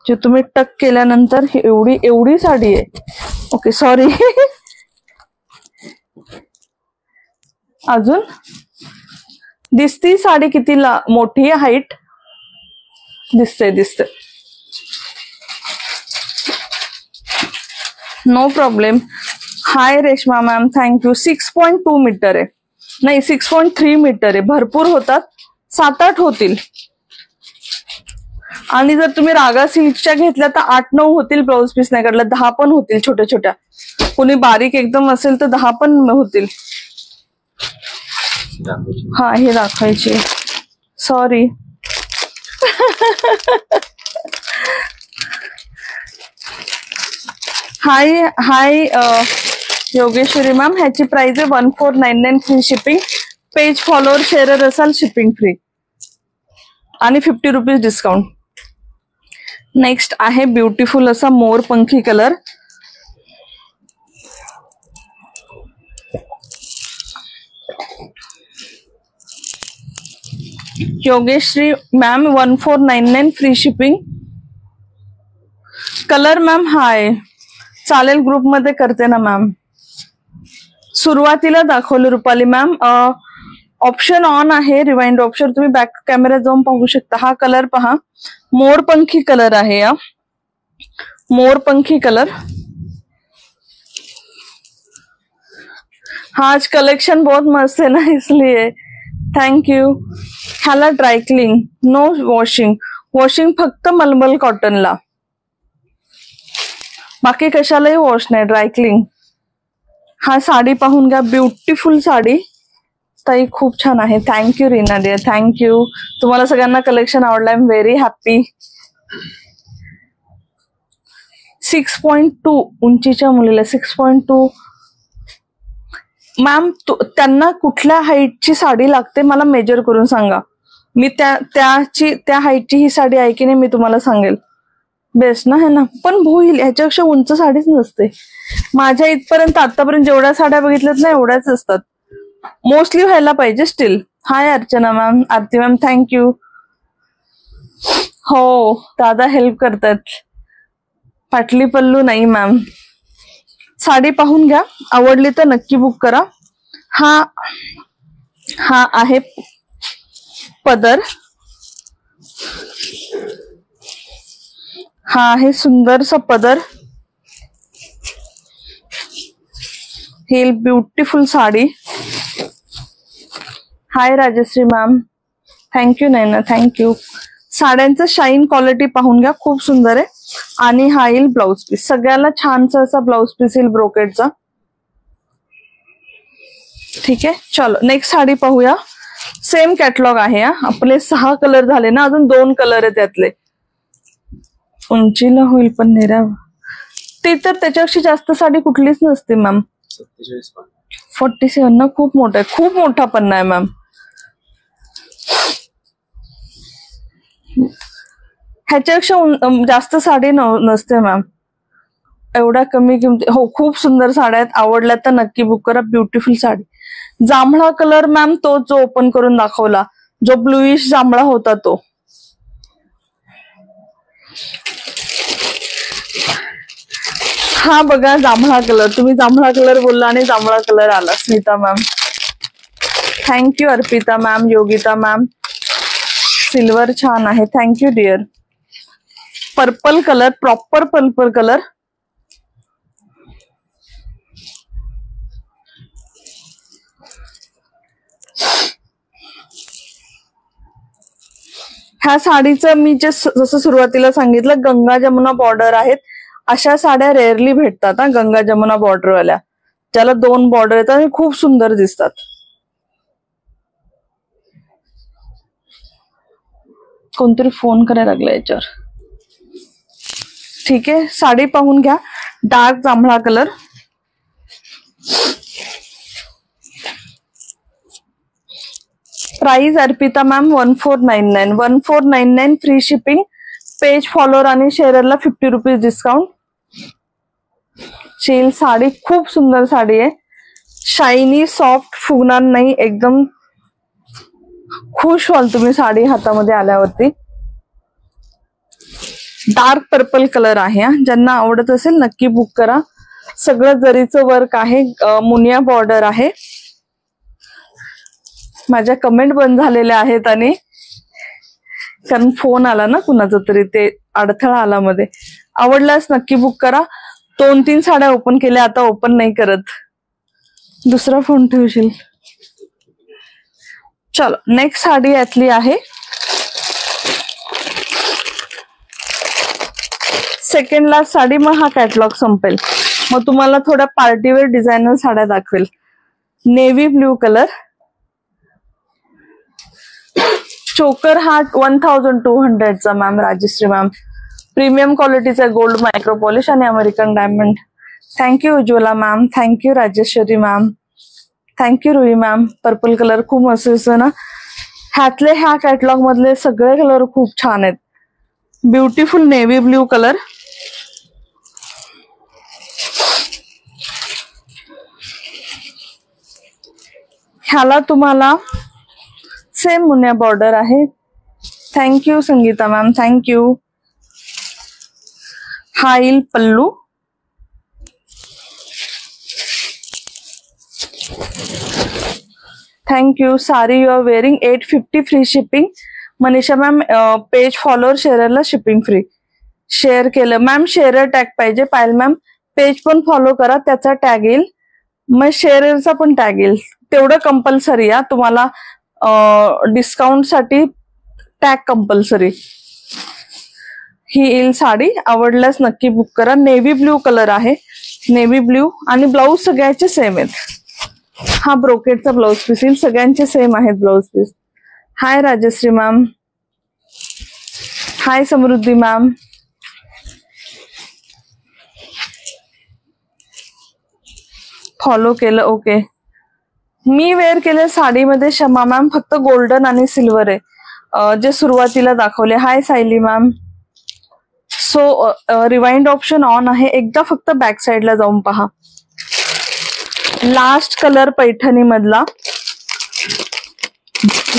जे तुम्ही टक केल्यानंतर ही एवढी एवढी साडी आहे. Okay sorry. अजून दिसती साडी किती मोठी आहे हाईट? दिसते दिसते. No problem. Hi Reshma ma'am. Thank you. 6.2 metre आहे, नाही 6.3 मीटर आहे. भरपूर होतात, 7-8 होतील. आणि जर तुम्ही रागा सिल्कच्या घेतल्या तर 8-9 होतील. ब्लाउज पीस नाही काढला 10 पण होतील छोट्या छोट्या. कोणी बारीक एकदम असेल तर 10 पण होतील. हा हे दाखवायची, sorry. Hi hi Yogeshwari ma'am, ह्याची प्राइस आहे 1499 free shipping. Page follower sharer असाल शिपिंग फ्री आणि 50 रुपीज डिस्काउंट. नेक्स्ट आहे ब्युटिफुल असा मोरपंखी colour. Yogeshri ma'am 1499 free shipping. Colour ma'am hi चालेल, ग्रुपमध्ये करते ना मॅम. सुरुवातीला दाखवलं रुपाली मॅम, ऑप्शन ऑन आहे रिवाइंड ऑप्शन, तुम्ही बॅक कॅमेरा जाऊन पाहू शकता. हा कलर पहा, मोरपंखी कलर आहे. या मोरपंखी कलर. हा आज कलेक्शन बहुत मस्त है ना, इसलिए थैंक यू. ह्याला ड्रायक्लिंग नो वॉशिंग, वॉशिंग फक्त मलमल कॉटनला, बाकी कशालाही वॉश नाही, ड्रायक्लिंग. हा साडी पाहून घ्या, ब्युटिफुल साडी ताई, खूप छान आहे. Thank you Reena dear, thank you. तुम्हाला सगळ्यांना कलेक्शन आवडलं, आय एम व्हेरी हॅपी. 6.2 उंचीच्या मुलीला 6.2. मॅम त्यांना कुठल्या हाईटची साडी लागते मला मेजर करून सांगा, मी त्या हाईटची ही साडी आहे की नाही मी तुम्हाला सांगेल. बेस्ट ना, है ना. पण होईल, ह्याच्यापेक्षा उंच साडीच नसते. माझ्या इथपर्यंत आतापर्यंत जेवढ्या साड्या बघितल्यात ना एवढ्याच असतात, मोस्टली व्हायला पाहिजे स्टील. हाय अर्चना मॅम, आरती मॅम, थँक्यू. हो दादा हेल्प करतात. पाटली पल्लू नाही मॅम. साडी पाहून घ्या, आवडली तर नक्की बुक करा. हा आहे पदर. हा आहे सुंदरसा पदर. ही ब्युटिफुल साडी. हाय राजश्री मॅम, थँक्यू नैना, थँक्यू. साड्यांचं शाईन क्वालिटी पाहून घ्या, खूप सुंदर आहे. आणि हा येईल ब्लाउज पीस, सगळ्याला छानसा असा ब्लाउज पीस येईल ब्रोकेडचा. ठीक आहे, चलो नेक्स्ट साडी पाहूया. सेम कॅटलॉग आहे. आपले 6 कलर झाले ना, अजून 2 कलर आहे त्यातले. उंचीला होईल पण नेरा ते तर त्याच्यापेक्षा जास्त साडी कुठलीच नसते मॅम. 47 ना, खूप मोठा आहे, खूप मोठा पण नाही मॅम. ह्याच्यापेक्षा जास्त साडी नसते मॅम, एवढ्या कमी किमती. हो खूप सुंदर साड्या आहेत, आवडल्या तर नक्की बुक करा. ब्युटिफुल साडी. जांभळा कलर मॅम, तो जो ओपन करून दाखवला, जो ब्लूइश जांभळा होता तो. हा बघा जांभळा कलर, तुम्ही जांभळा कलर बोलला आणि जांभळा कलर आला. Smita ma'am, thank you. Arpita ma'am, Yogita ma'am, silver छान आहे, thank you dear. Purple colour, proper purple colour. ह्या साडीचं मी जसं सुरुवातीला सांगितलं, गंगा जमुना बॉर्डर आहेत. अशा साड्या रेअरली भेटतात हा, गंगा जमुना बॉर्डरवाल्या, ज्याला 2 बॉर्डर येतात आणि खूप सुंदर दिसतात. कोणतरी फोन करायला लागला याच्यावर. ठीक आहे, साडी पाहून घ्या, डार्क जांभळा colour. Price Arpita ma'am 1499, 1499 free shipping. Page follower आणि शेअररला 50 रुपीज डिस्काउंट. शेल साडी, खूप सुंदर साडी आहे. शायनी सॉफ्ट, फुगणार नाही, एकदम खुश व्हाल तुम्ही साडी हातामध्ये आल्यावरती. डार्क पर्पल कलर आहे. ज्यांना आवडत असेल नक्की बुक करा. सगळं जरीचं वर्क आहे, मुनिया बॉर्डर आहे. माझ्या कमेंट बंद झालेल्या आहेत आणि कारण फोन आला ना कुणाचा तरी, ते अडथळा आला मध्ये. आवडल्यास नक्की बुक करा. 2-3 साड्या ओपन केल्या, आता ओपन नाही करत. दुसरा फोन ठेवशील. चलो नेक्स्ट साडी यातली आहे. सेकंड लास्ट साडी, मग हा कॅटलॉग संपेल. मग तुम्हाला थोड्या पार्टीवेअर डिझायनर साड्या दाखवेल. Navy blue colour. चोकर हा 1200चा मॅम, राजश्री मॅम. प्रीमियम क्वालिटीचा गोल्ड मायक्रो पॉलिश आणि American diamond. Thank you Ujjwala ma'am, thank you Rajeshwari ma'am, thank you Rui ma'am. Purple colour खूप मस्त दिसतो ना. ह्यातले ह्या कॅटलॉग मधले सगळे कलर खूप छान आहेत. ब्युटिफुल नेव्ही ब्ल्यू कलर, ह्याला तुम्हाला सेम मुन्या बॉर्डर आहे. Thank you Sangeeta ma'am, thank you. हा येईल pallu. Thank you. Sari you are wearing 850 free shipping. Manisha ma'am page follower शेअरला शिपिंग फ्री. शेअर केलं मॅम, शेअर टॅग पाहिजे. पायल मॅम पेज पण फॉलो करा, त्याचा टॅग येईल, मग शेअरचा पण टॅग येईल. तेवढं कंपल्सरी या तुम्हाला. डिस्काउंट साठी टॅग कंपल्सरी. ही येईल साडी. आवडल्यास नक्की बुक करा. नेव्ही ब्ल्यू कलर आहे, नेव्ही ब्ल्यू. आणि ब्लाऊज सगळ्याचे सेम आहेत. हा ब्रोकेटचा ब्लाऊज पीस येईल, सगळ्यांचे सेम आहेत blouse piece. Hi Rajshree ma'am, hi Samruddhi ma'am. Follow केलं, ओके. मी वेअर केले साडीमध्ये शमा मॅम फक्त गोल्डन आणि सिल्वर आहे, जे सुरुवातीला दाखवले. Hi Sayali ma'am. So rewind option on आहे, एकदा फक्त बॅक साइडला जाऊन पहा. लास्ट कलर पैठणी मधला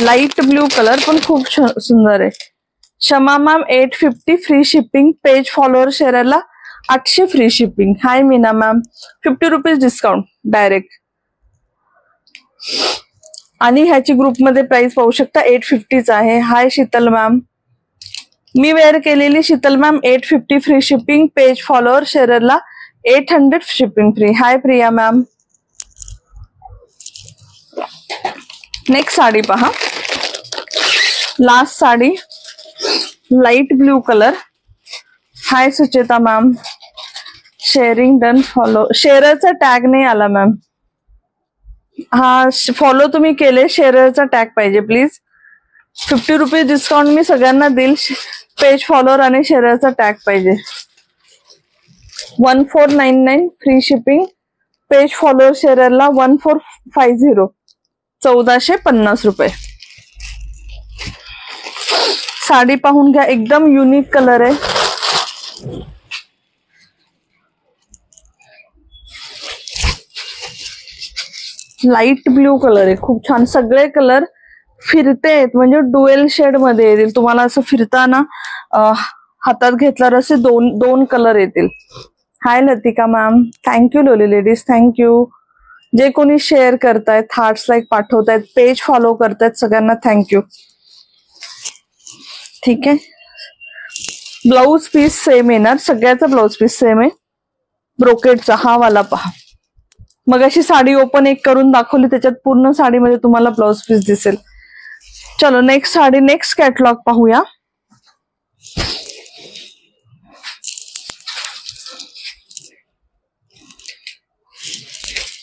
लाईट ब्ल्यू कलर पण खूप सुंदर आहे. Shama ma'am 850 free shipping. Page follower शेअरला 800 free shipping. Hi Meena ma'am, 50 rupees discount direct. आणि ह्याची ग्रुपमध्ये प्राइस पाहू शकता 850 आहे. हाय शीतल मॅम, मी वेअर केलेली Sheetal ma'am 850 free shipping. Page follower शेअरला 800 shipping free. Hi Priya ma'am. Next sari पहा, last sari light blue colour. Hi Sucheta ma'am, sharing done. Follow शेअरचा टॅग नाही आला मॅम. हा फॉलो तुम्ही केले, शेअरचा टॅग पाहिजे प्लीज. 50 रुपीज डिस्काउंट मी सगळ्यांना देईल. पेज फॉलोअर आणि शेअरचा टॅग पाहिजे. 1499 फ्री शिपिंग. पेज फॉलोअर शेअरला 1450, 1450 रुपये. साडी पाहून घ्या, एकदम युनिक कलर आहे. लाईट ब्ल्यू कलर आहे, खूप छान. सगळे कलर फिरते आहेत, म्हणजे डुएल शेड मध्ये येतील तुम्हाला. असं फिरताना हातात घेतल्यावर असे दोन कलर येतील. हाय Latika ma'am, thank you. Lovely ladies thank you. जे कोणी शेअर करतायत, हार्ट्स लाईक पाठवतायत, पेज फॉलो करतायत, सगळ्यांना थँक्यू. ठीक आहे. ब्लाऊज पीस सेम येणार, सगळ्याचा ब्लाऊज पीस सेम आहे. ब्रोकेटचा हा वाला पहा. मग अशी साडी ओपन एक करून दाखवली, त्याच्यात पूर्ण साडीमध्ये तुम्हाला ब्लाऊज पीस दिसेल. चलो नेक्स्ट साडी, नेक्स्ट कॅटलॉग पाहूया.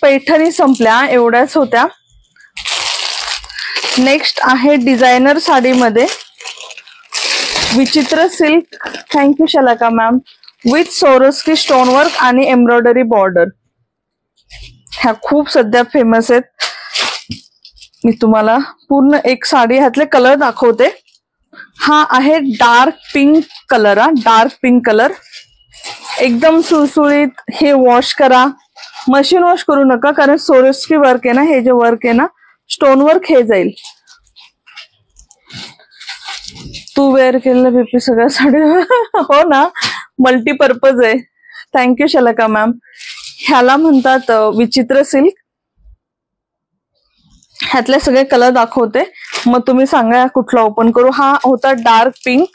पैठणी संपल्या, एवढ्याच होत्या. नेक्स्ट आहे डिझायनर साडीमध्ये Vichitra silk. Thank you Shalaka ma'am. With Swarovski stonework आणि एम्ब्रॉयडरी बॉर्डर. ह्या खूप सध्या फेमस आहेत. मी तुम्हाला पूर्ण एक साडी ह्यातले कलर दाखवते. हा आहे dark pink colour. Dark pink colour एकदम सुळसुळीत. हे वॉश करा, मशीन वॉश करू नका, कारण सोरोस्की वर्क आहे ना, हे जे वर्क आहे ना, स्टोन वर्क हे जाईल. तू वेअर केलेलं बीपी सगळ्या साडी हो ना, मल्टीपर्पज आहे. Thank you Shalaka ma'am. ह्याला म्हणतात विचित्र सिल्क. ह्यातले सगळे कलर दाखवते, मग तुम्ही सांगा कुठला ओपन करू. हा होता डार्क पिंक.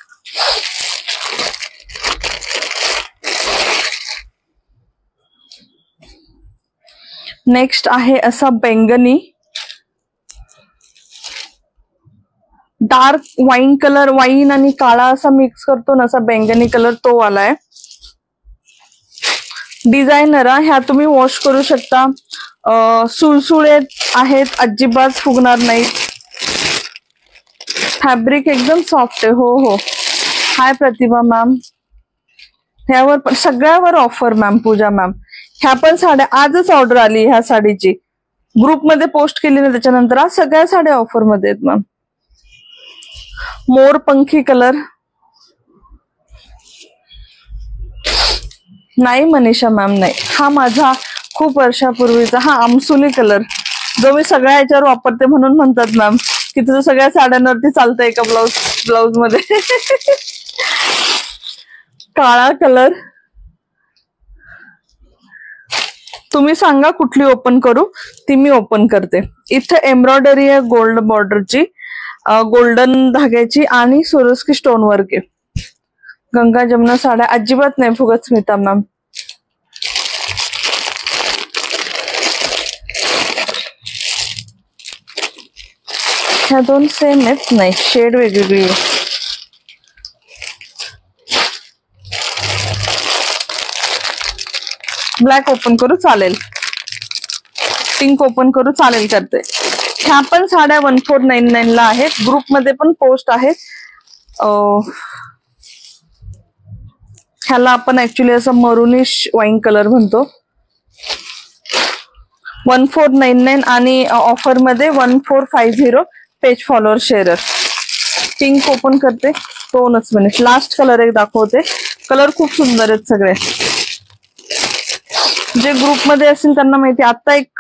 नेक्स्ट आहे असा बैंगनी. डार्क वाईन कलर, वाईन आणि काळा असा मिक्स करतो ना, असा बैंगनी कलर तो वाला आहे. डिझायनर ह्या तुम्ही वॉश करू शकता. सुळसुळे आहेत, अजिबात फुगणार नाहीत. फॅब्रिक एकदम सॉफ्ट आहे. हो हो. हाय प्रतिभा मॅम. ह्यावर सगळ्यावर ऑफर मॅम. पूजा मॅम ह्या पण साड्या आजच ऑर्डर आली ह्या साडीची, ग्रुपमध्ये पोस्ट केली ना त्याच्यानंतर. आज सगळ्या साड्या ऑफर मध्ये आहेत मॅम. मोरपंखी कलर नाही मनीषा मॅम, नाही. हा माझा खूप वर्षापूर्वीचा हा आमसुली कलर, जो मी सगळ्या ह्याच्यावर वापरते म्हणून म्हणतात मॅम की तुझं सगळ्या साड्यांवरती चालतं एका ब्लाउज मध्ये. काळा कलर, तुम्ही सांगा कुठली ओपन करू, ती मी ओपन करते. इथे एम्ब्रॉयडरी आहे गोल्ड बॉर्डरची, गोल्डन धाग्याची आणि सोरोस्की स्टोन वर्क आहे. गंगा जमुना साड्या अजिबात नाही फुगत स्मिता मॅम. ह्या दोन सेम आहेत, नाही शेड वेगवेगळी आहे. ब्लॅक ओपन करू चालेल, पिंक ओपन करू चालेल करते. ह्या पण साड्या 1499 ला आहेत, ग्रुपमध्ये पण पोस्ट आहेत. ह्याला आपण ऍक्च्युली असं मरुनिश वाईन कलर म्हणतो. 1499 आणि ऑफर मध्ये 1450 page follower share. Pink open करते, 2च मिनिट. लास्ट कलर एक दाखवते, कलर खूप सुंदर आहेत सगळे. जे ग्रुपमध्ये असतील त्यांना माहिती, आता एक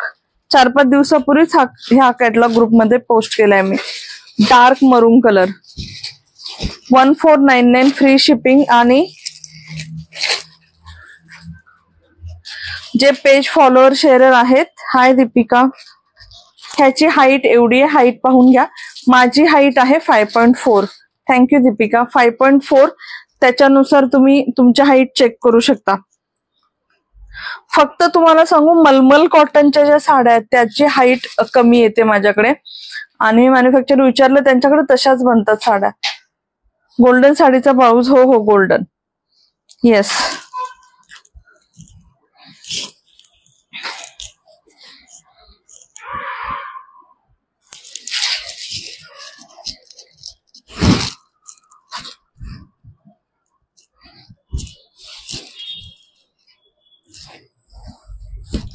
4-5 दिवसापूर्वीच ह्या कॅटलॉग ग्रुपमध्ये पोस्ट केलाय मी. Dark maroon colour, 1499 free shipping. आणि जे पेज फॉलोअर शेअरर आहेत, हाय दीपिका, ह्याची हाईट एवढी आहे, हाईट पाहून घ्या. माझी हाईट आहे 5.4. थँक्यू दीपिका. 5.4, त्याच्यानुसार तुम्ही तुमच्या हाईट चेक करू शकता. फक्त तुम्हाला सांगू, मलमल कॉटनच्या ज्या साड्या आहेत त्याची हाईट कमी येते माझ्याकडे, आणि मॅन्युफॅक्चर विचारलं त्यांच्याकडे तशाच बनतात साड्या. गोल्डन साडीचा ब्लाऊज, हो हो गोल्डन, येस.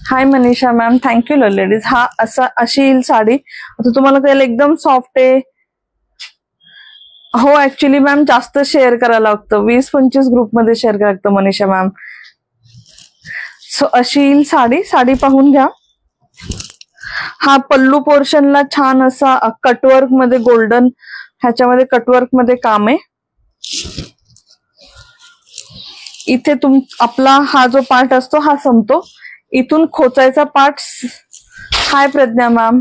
हाय मनीषा मॅम, थँक्यू लेडीज. हा अशी येईल साडी. आता तुम्हाला कळेल एकदम सॉफ्ट आहे. हो ऍक्च्युली मॅम जास्त शेअर करायला लागतं, 20-25 ग्रुपमध्ये शेअर करायला लागतं मनीषा मॅम. सो अशी येईल साडी. साडी पाहून घ्या. हा पल्लू पोर्शनला छान असा कटवर्क मध्ये गोल्डन, ह्याच्यामध्ये कटवर्क मध्ये काम आहे. इथे आपला हा जो पार्ट असतो हा संपतो, इथून खोचायचा पार्ट. हाय प्रज्ञा मॅम,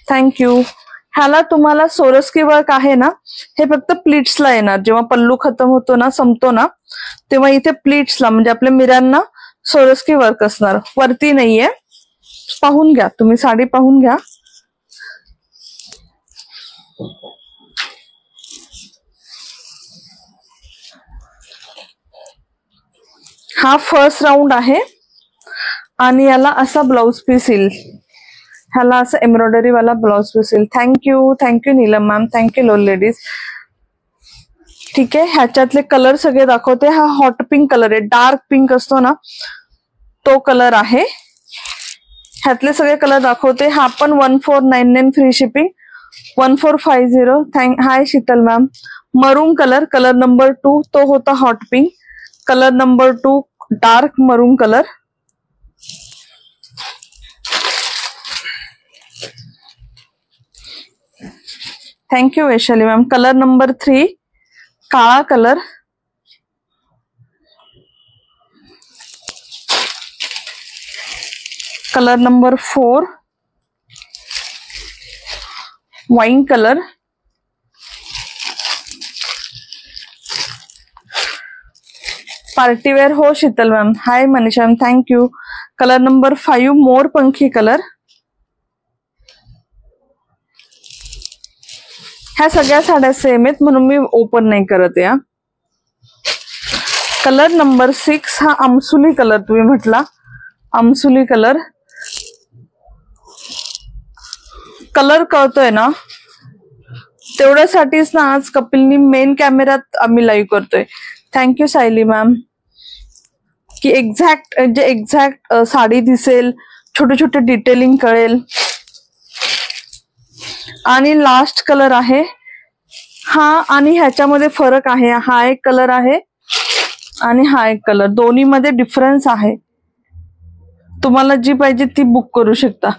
थँक्यू. ह्याला तुम्हाला सोरस्की वर्क आहे ना, हे फक्त प्लीट्सला येणार. जेव्हा पल्लू खतम होतो ना, संपतो ना, तेव्हा इथे प्लीट्सला म्हणजे आपल्या मिरांना सोरस्की वर्क असणार, वरती नाहीये. पाहून घ्या तुम्ही, साडी पाहून घ्या. हा फर्स्ट राऊंड आहे आणि याला असा ब्लाउज पीस येईल. ह्याला असं एम्ब्रॉयडरी वाला ब्लाउज पीस येईल. Thank you Neelam ma'am, thank you low ladies. ठीक आहे, ह्याच्यातले कलर सगळे दाखवते. हा हॉट पिंक कलर आहे, डार्क पिंक असतो ना तो कलर आहे. ह्यातले सगळे कलर दाखवते. हा पण 1499 free shipping, 1450. Hi Sheetal ma'am. Maroon colour, colour number 2 तो होता hot pink. Colour number 2 dark maroon colour. Thank you Vaishali ma'am. Colour number 3 काळा colour. Colour number 4 wine colour. Partywear हो Sheetal ma'am. Hi Manisha ma'am, thank you. Colour number 5 मोरपंखी colour. ह्या सगळ्या साड्या same आहेत म्हणून मी ओपन नाही करत या. कलर नंबर 6 हा आमसुली कलर, तुम्ही म्हटला आमसुली कलर. कलर कळतोय ना, तेवढ्यासाठीच ना आज कपिलनी मेन कॅमेऱ्यात आम्ही लाईव्ह करतोय. Thank you Sayali ma'am. की एक्झॅक्ट साडी दिसेल, छोटे छोटे डिटेलिंग कळेल. आणि लास्ट कलर आहे हा, आणि ह्याच्यामध्ये फरक आहे. हा एक कलर आहे आणि हा एक कलर, दोन्ही मध्ये डिफरन्स आहे. तुम्हाला जी पाहिजे ती बुक करू शकता.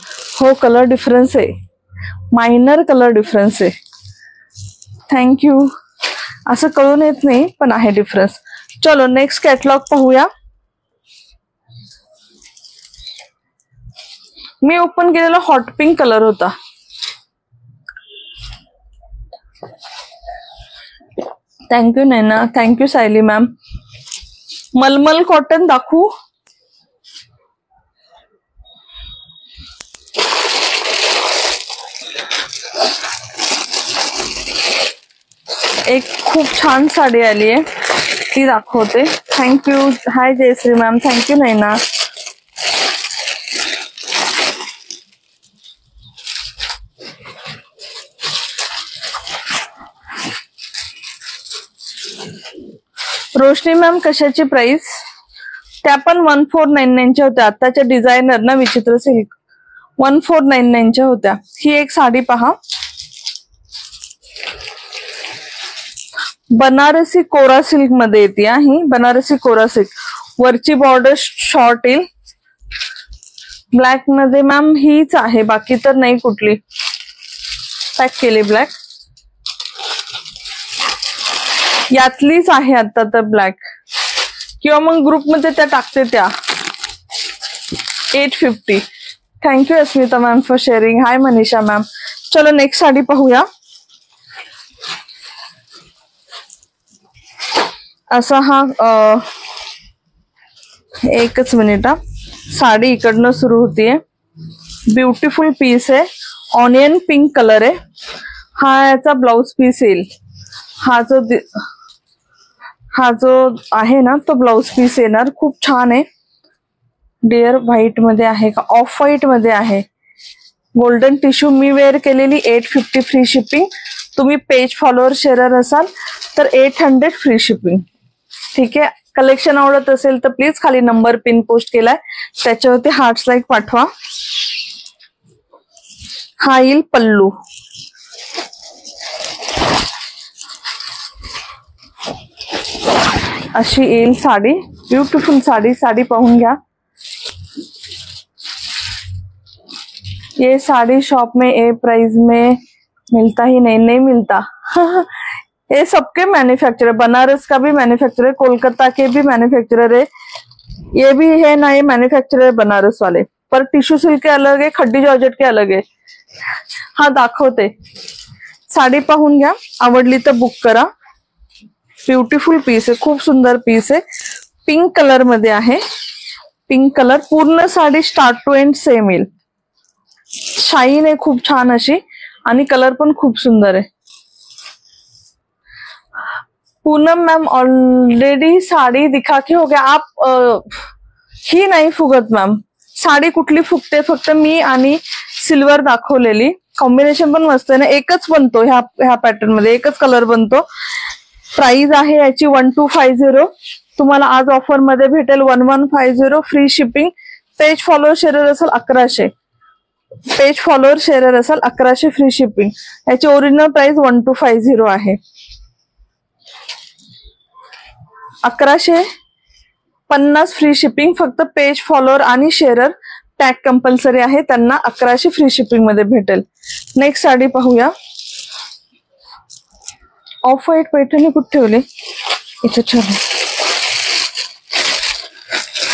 हो, कलर डिफरन्स आहे, मायनर कलर डिफरन्स आहे. थँक्यू. असं कळून येत नाही पण आहे डिफरन्स. चलो नेक्स्ट कॅटलॉग पाहूया. मी ओपन केलेला हॉट पिंक कलर होता. थँक्यू नैना, थँक्यू सायली मॅम. मलमल कॉटन दाखवू. एक खूप छान साडी आली आहे, ती दाखवते. थँक्यू. हाय जयश्री मॅम, थँक्यू नैना. रोशनी मॅम कशाची प्राइस? त्या पण 1499च्या होत्या. आताच्या डिझायनर ना विचित्र सिल्क 1499च्या होत्या. ही एक साडी पहा, बनारसी कोरा सिल्क मध्ये येते. ही बनारसी कोरा सिल्क, वरची बॉर्डर शॉर्ट येईल. ब्लॅक मध्ये मॅम हीच आहे, बाकी तर नाही कुठली. पॅक केली ब्लॅक, यातलीच आहे आता तर ब्लॅक, किंवा मग ग्रुपमध्ये त्या टाकते त्या 850. Thank you Asmita ma'am for sharing. Hi Manisha ma'am. चलो नेक्स्ट साडी पाहूया. असा हा एकच मिनिट हा, साडी इकडनं सुरू होतीये. ब्युटिफुल पीस आहे, ऑनियन पिंक कलर आहे. हा याचा ब्लाउज पीस येईल. हा जो आहे ना तो ब्लाउज पीस येणार. खूप छान आहे. डिअर व्हाईट मध्ये आहे का ऑफ व्हाईट मध्ये आहे. गोल्डन टिश्यू मी वेअर केलेली 850 फ्री शिपिंग. तुम्ही पेज फॉलोअर शेअर असाल तर 800 फ्री शिपिंग. ठीक आहे. कलेक्शन आवडत असेल तर प्लीज खाली नंबर पिन पोस्ट केलाय त्याच्यावरती हार्ट्स लाईक पाठवा. हा येईल पल्लू. अशी येईल साडी, ब्युटिफुल साडी. साडी पाहून घ्या. ये साड़ी शॉप में ए प्राइस में मिलता ही नहीं मिलता. ये सबके मैन्युफैक्चरर, बनारस का भी मैन्युफैक्चरर, कोलकाता के भी मैन्युफैक्चरर है. ये भी है ना, ये मैन्युफैक्चरर बनारस वाले, पर टिश्यू सिल्क के अलग है, खड्डी जॉर्जेट के अलग है. हा दाखवते. साडी पाहून घ्या, आवडली तर बुक करा. ब्युटिफुल पीस आहे, खूप सुंदर पीस आहे. पिंक कलर मध्ये आहे. पिंक कलर पूर्ण sari start to end same येईल. शाईन आहे खूप छान अशी, आणि कलर पण खूप सुंदर आहे. पूनम मैम ऑलरेडी साड़ी दिखा के हो गया आप. ही नाही फुगत मॅम. साडी कुठली फुगते, फक्त मी आणि सिल्वर दाखवलेली. कॉम्बिनेशन पण मस्त आहे ना, एकच बनतो ह्या पॅटर्न मध्ये, एकच कलर बनतो. प्राइस आहे याची 1250. तुम्हाला आज ऑफर मध्ये भेटेल 1150 free shipping. Page follower share असेल 1100. पेज फॉलोअर शेअर असेल 1100 फ्री शिपिंग. याची ओरिजिनल प्राइस 1250 आहे. 1150 फ्री शिपिंग. फक्त पेज फॉलोअर आणि शेअर टॅग कंपल्सरी आहे, त्यांना 1100 फ्री शिपिंग मध्ये भेटेल. नेक्स्ट साडी पाहूया. ऑफ व्हाईट पैठणी कुठे ठेवली इथे ठेवली.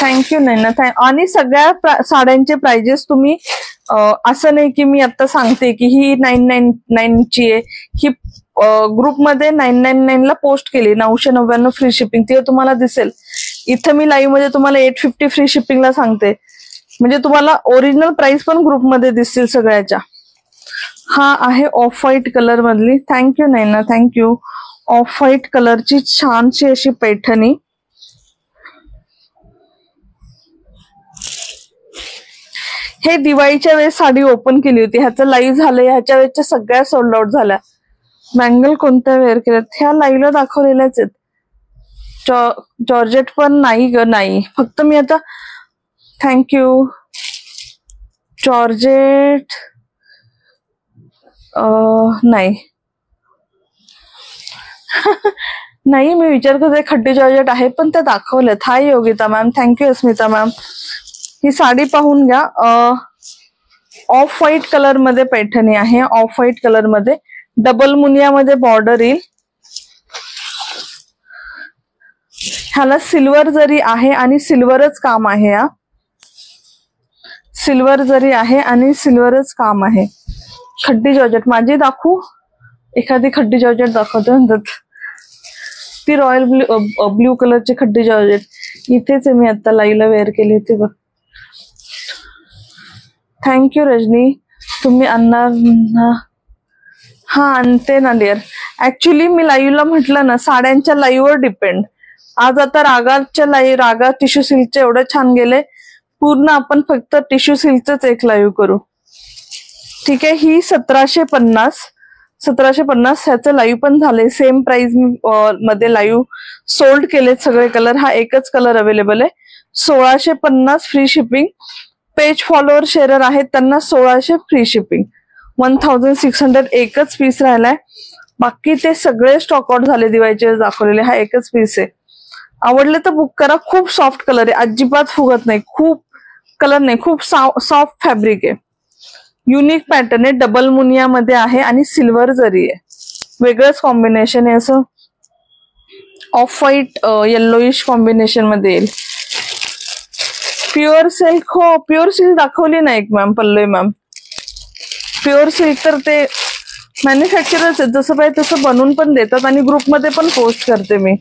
थँक्यू नैना. आणि सगळ्या साड्यांचे प्राइजेस तुम्ही असं नाही की मी आता सांगते की ही 999 ची आहे. ही ग्रुपमध्ये 999 ला पोस्ट केली, 999 फ्री शिपिंग, ती तुम्हाला दिसेल. इथं मी लाईव्ह मध्ये तुम्हाला 850 फ्री शिपिंगला सांगते, म्हणजे तुम्हाला ओरिजिनल प्राइस पण ग्रुपमध्ये दिसतील सगळ्याच्या. हा आहे ऑफ व्हाईट कलर मधली. थँक्यू नैना, थँक्यू. ऑफ व्हाईट कलरची छानशी अशी पैठणी. हे दिवाळीच्या वेळेस साडी ओपन केली होती, ह्याचं लाईव्ह झालंय. ह्याच्या वेळेसच्या सगळ्या सोल्ड आउट झाल्या. बँगल कोणत्या वेअर केल्यात ह्या लाईव्हला दाखवलेल्याच आहेत. जॉर्जेट पण नाही ग, नाही. फक्त मी आता थँक्यू जॉर्जेट नाही नाही, मी विचार करते खड्डी जॉर्जेट आहे पण त्या दाखवल्यात. हाय Yogita ma'am, thank you Asmita ma'am. ही साडी पाहून घ्या. ऑफ व्हाईट कलर मध्ये पैठणी आहे. ऑफ व्हाईट कलर मध्ये डबल मुनियामध्ये बॉर्डर येईल. ह्याला सिल्वर जरी आहे आणि सिल्वरच काम आहे. हा सिल्वर जरी आहे आणि सिल्वरच काम आहे. खड्डी जॉर्जेट माझी दाखवू, एखादी खड्डी जॉर्जेट दाखवते म्हणतात. ती रॉयल ब्ल्यू कलरची खड्डी जॉर्जेट इथेच आहे. मी आता लाईला वेअर केली होती बघ. थँक्यू रजनी. तुम्ही आणणार ना? हा आणते ना डिअर. ऍक्च्युली मी लाईव्हला म्हटलं ना, साड्यांच्या लाईव्हवर डिपेंड. आज आता रागा टिश्यू सिल्कचे एवढे छान गेले. पूर्ण आपण फक्त टिश्यू सिल्कच एक लाईव्ह करू. ठीक आहे. ही 1750 ह्याचं लाईव्ह पण झाले. सेम प्राइस मध्ये लाईव्ह सोल्ड केलेत सगळे कलर. हा एकच कलर अवेलेबल आहे. 1650 free shipping. Page follower share आहेत त्यांना 1600 फ्री शिपिंग. 1600 एकच पीस राहिलाय. बाकी ते सगळे स्टॉक आउट झाले दिवाळीचे दाखवलेले. हा एकच पीस आहे. आवडले तर बुक करा. खूप सॉफ्ट कलर आहे, अजिबात फुगत नाही. खूप कलर नाही, खूप सॉफ्ट फॅब्रिक आहे. युनिक पॅटर्न आहे. डबल मुनिया मध्ये आहे आणि सिल्वर जरी आहे. वेगळंच कॉम्बिनेशन आहे. असं ऑफ व्हाईट येल्लोइश कॉम्बिनेशन मध्ये येईल. Pure silk. हो प्युअर सिल्क दाखवली नाही ma'am, Pallavi ma'am. Pure silk तर ते मॅन्युफॅक्चरर्स आहेत, जसं पाहिजे तसं बनवून पण देतात आणि ग्रुपमध्ये पण पोस्ट करते मी.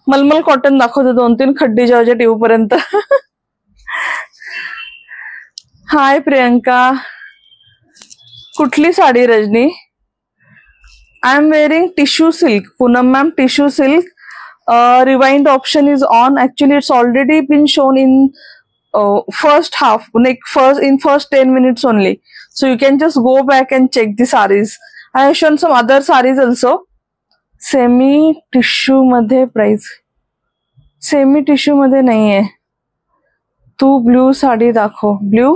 मलमल कॉटन दाखवते 2-3 खड्डी जॉर्जेट येऊपर्यंत. हाय प्रियंका. कुठली sari Rajani? I am wearing tissue silk. Poonam ma'am tissue silk. Rewind option is on. Actually, it's already been shown in first half, in first 10 minutes only. So you can just go back and check the sarees. I have shown some other sarees also. Semi tissue मध्ये price. Semi tissue मध्ये नाहीये. तू blue sari दाखव. Blue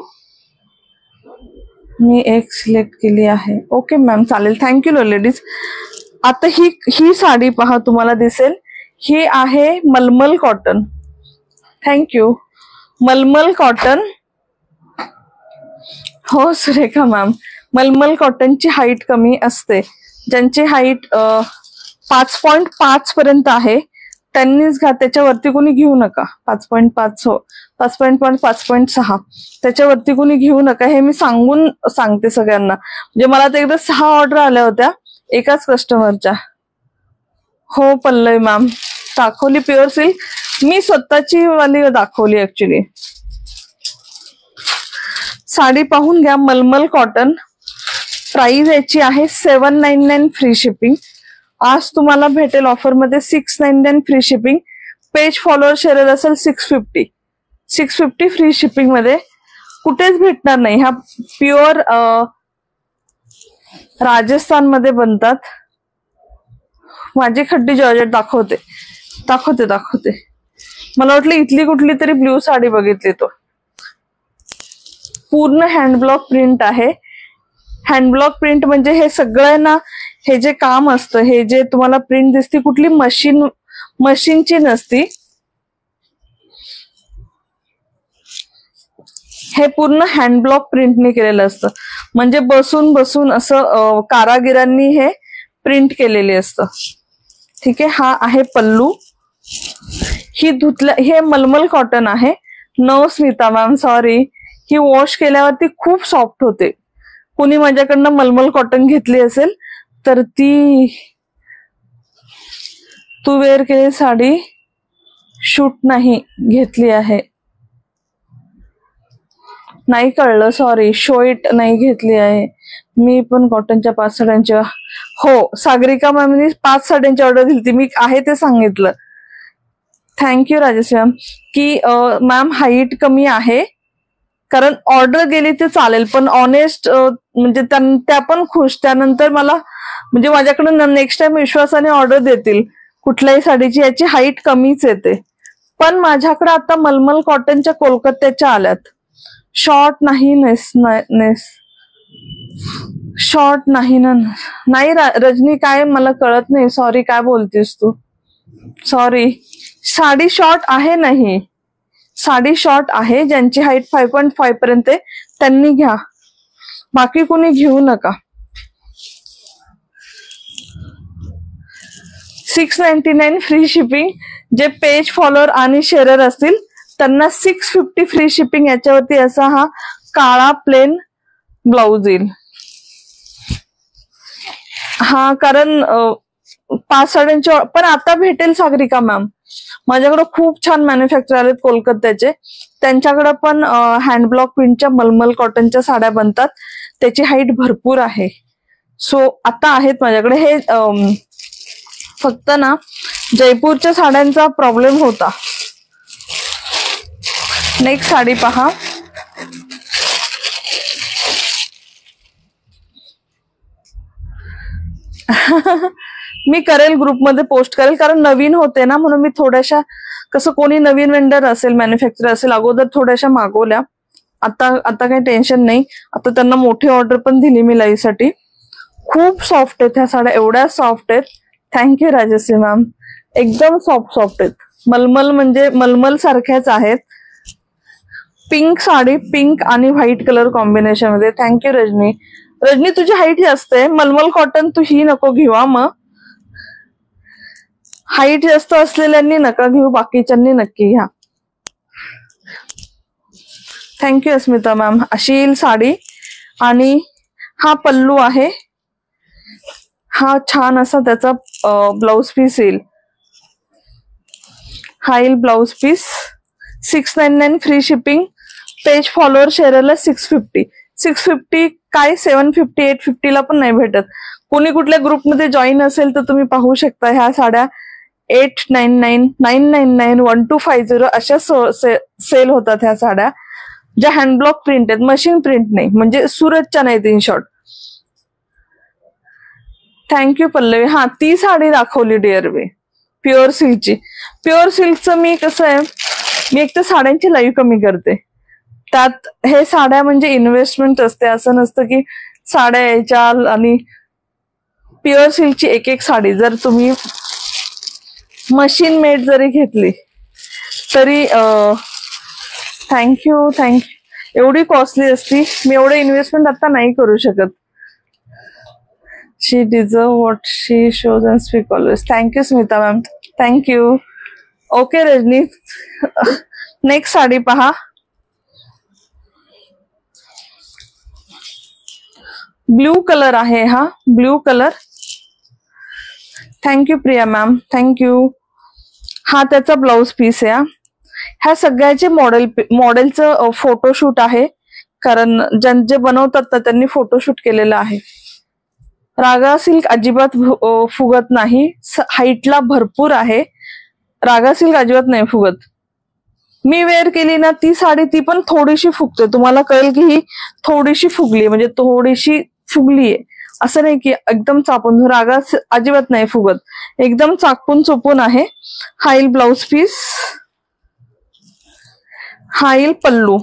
मी एक select केली आहे. Okay ma'am, चालेल. Thank you ladies. आता ही साडी पहा, तुम्हाला दिसेल. ही आहे मलमल कॉटन. थँक्यू. मलमल कॉटन. हो सुरेखा मॅम. मलमल कॉटनची हाईट कमी असते. ज्यांची हाईट 5.5 पर्यंत आहे त्यांनीच घ्या. त्याच्यावरती कोणी घेऊ नका. 5.5 हो 5.5 5.6 त्याच्यावरती कोणी घेऊ नका. हे मी सांगते सगळ्यांना. म्हणजे मला तर एकदा 6 ऑर्डर आल्या होत्या एकाच कस्टमरच्या. हो पल्लवी मॅम दाखवली प्युअर सिल्क. मी स्वतःची वाली दाखवली ऍक्च्युली. साडी पाहून घ्या. मलमल कॉटन. प्राइस याची आहे 799 फ्री शिपिंग. आज तुम्हाला भेटेल ऑफर मध्ये 699 free shipping. Page follower share असेल 650 फ्री शिपिंग मध्ये. कुठेच भेटणार नाही. हा प्युअर राजस्थान मध्ये बनतात. माझी खड्डी जॉर्जेट दाखवते. मला वाटलं इथली कुठली तरी ब्ल्यू साडी बघितली. तो पूर्ण हँडब्लॉक प्रिंट आहे. हँडब्लॉक प्रिंट म्हणजे हे सगळं ना, हे जे काम असतं, हे जे तुम्हाला प्रिंट दिसते कुठली मशीनची नसती. हे पूर्ण हँडब्लॉक प्रिंटने केलेलं असतं. म्हणजे बसून असं कारागिरांनी हे प्रिंट केलेले असतं. ठीक आहे. हा आहे पल्लू. हे मलमल कॉटन आहे. No Smita ma'am sorry. ही वॉश केल्यावरती खूप सॉफ्ट होते. कुणी माझ्याकडनं मलमल कॉटन घेतली असेल तर ती तू वेअर केली साडी शूट नाही घेतली आहे. नाही कळलं सॉरी. शोईट नाही घेतली आहे. मी पण कॉटनच्या 5 साड्यांच्या. हो सागरिका मॅमनी 5 साड्यांची ऑर्डर दिली. मी आहे ते सांगितलं. Thank you Rajesh ma'am. की मॅम हाईट कमी आहे कारण ऑर्डर गेली ते चालेल पण ऑनेस्ट म्हणजे त्या पण खुश. त्यानंतर मला म्हणजे माझ्याकडे नेक्स्ट टाइम विश्वासाने ऑर्डर देतील कुठल्याही साडीची. याची हाईट कमीच येते, पण माझ्याकडे आता मलमल कॉटनच्या कोलकात्याच्या आल्यात. शॉर्ट नाही शॉर्ट नाही ना. नाही रजनी, काय मला कळत नाही, सॉरी. काय बोलतेस तू? सॉरी, साडी शॉर्ट आहे नाही. साडी शॉर्ट आहे. ज्यांची हाईट 5.5 पर्यंत त्यांनी घ्या, बाकी कोणी घेऊ नका. 699 फ्री शिपिंग. जे पेज फॉलोअर आणि शेअरर असतील त्यांना 650 फ्री शिपिंग. याच्यावरती असा हा काळा प्लेन ब्लाउज येईल. हा, कारण 5 साड्यांची पण आता भेटेल सागरिका मॅम. माझ्याकडे खूप छान मॅन्युफॅक्चर आलेत कोलकात्याचे. त्यांच्याकडे पण हँड ब्लॉक प्रिंटच्या मलमल कॉटनच्या साड्या बनतात. त्याची हाईट भरपूर आहे. सो आता आहेत माझ्याकडे. हे फक्त ना जयपूरच्या साड्यांचा प्रॉब्लेम होता. नेक्स्ट साडी पहा. मी करेल, ग्रुपमध्ये पोस्ट करेल, कारण नवीन होते ना, म्हणून मी थोड्याशा, कसं कोणी नवीन वेंडर असेल, मॅन्युफॅक्चर असेल, अगोदर थोड्याशा मागवल्या. आता काही टेन्शन नाही. आता त्यांना मोठी ऑर्डर पण दिली मी लाईव्हसाठी. खूप सॉफ्ट आहेत ह्या साड्या, एवढ्या सॉफ्ट आहेत. Thank you Rajshri ma'am. एकदम सॉफ्ट आहेत. मलमल म्हणजे मलमल सारख्याच आहेत. पिंक साडी, पिंक आणि व्हाईट कलर कॉम्बिनेशन मध्ये. थँक्यू रजनी. रजनी, तुझी हाईट जास्त आहे. मलमल कॉटन तू ही नको घेऊ. मग हाईट जास्त असलेल्यांनी नका घेऊ, बाकीच्यांनी नक्की घ्या. Thank you Asmita ma'am. अशी येईल साडी. आणि हा पल्लू आहे. हा छान असा त्याचा ब्लाउज पीस येईल. हा येईल blouse piece. 699 free shipping. Page follower शेअरला 650 काय 750 850 ला पण नाही भेटत. कोणी कुठल्या ग्रुपमध्ये जॉईन असेल तर तुम्ही पाहू शकता. ह्या साड्या 899 999 1250 अशा सेल होतात ह्या साड्या, ज्या हँडब्लॉक प्रिंट आहेत, मशीन प्रिंट नाही, म्हणजे सुरतच्या नाहीत इन शॉर्ट. थँक्यू पल्लवी. हा, ती साडी दाखवली डिअर वे, प्युअर सिल्कची. प्युअर सिल्कचं मी कसं आहे, मी एक तर साड्यांची लाईव्ह कमी करते. त्यात हे साड्या म्हणजे इन्व्हेस्टमेंट असते. असं नसतं की साड्या यायच्या. आणि प्युअर सिल्कची एक एक साडी जर तुम्ही मशीन मेड जरी घेतली तरी थँक्यू. एवढी कॉस्टली असती. मी एवढं इन्व्हेस्टमेंट आता नाही करू शकत. She deserve what she shows and speak always. Thank you Smita ma'am. Thank you. Okay Rajni. Next sari पहा. ब्ल्यू कलर आहे हा, blue colour. Thank you Priya ma'am. Thank you. हा त्याचा ब्लाउज पीस आहे. ह्या सगळ्याचे मॉडेलचं फोटोशूट आहे, कारण जे बनवतात ना त्यांनी फोटोशूट केलेलं आहे. रागा सिल्क अजिबात फुगत नाही. हाईटला भरपूर आहे. रागा सिल्क अजिबात नाही फुगत. मी वेअर केली ना ती साडी, ती पण थोडीशी फुगते. तुम्हाला कळेल की ही थोडीशी फुगली, म्हणजे थोडीशी फुगलीये. असं नाही की एकदम चापून. रागा अजिबात नाही फुगत, एकदम चाकून चुपून आहे. हा येईल ब्लाउज पीस. हा येईल पल्लू.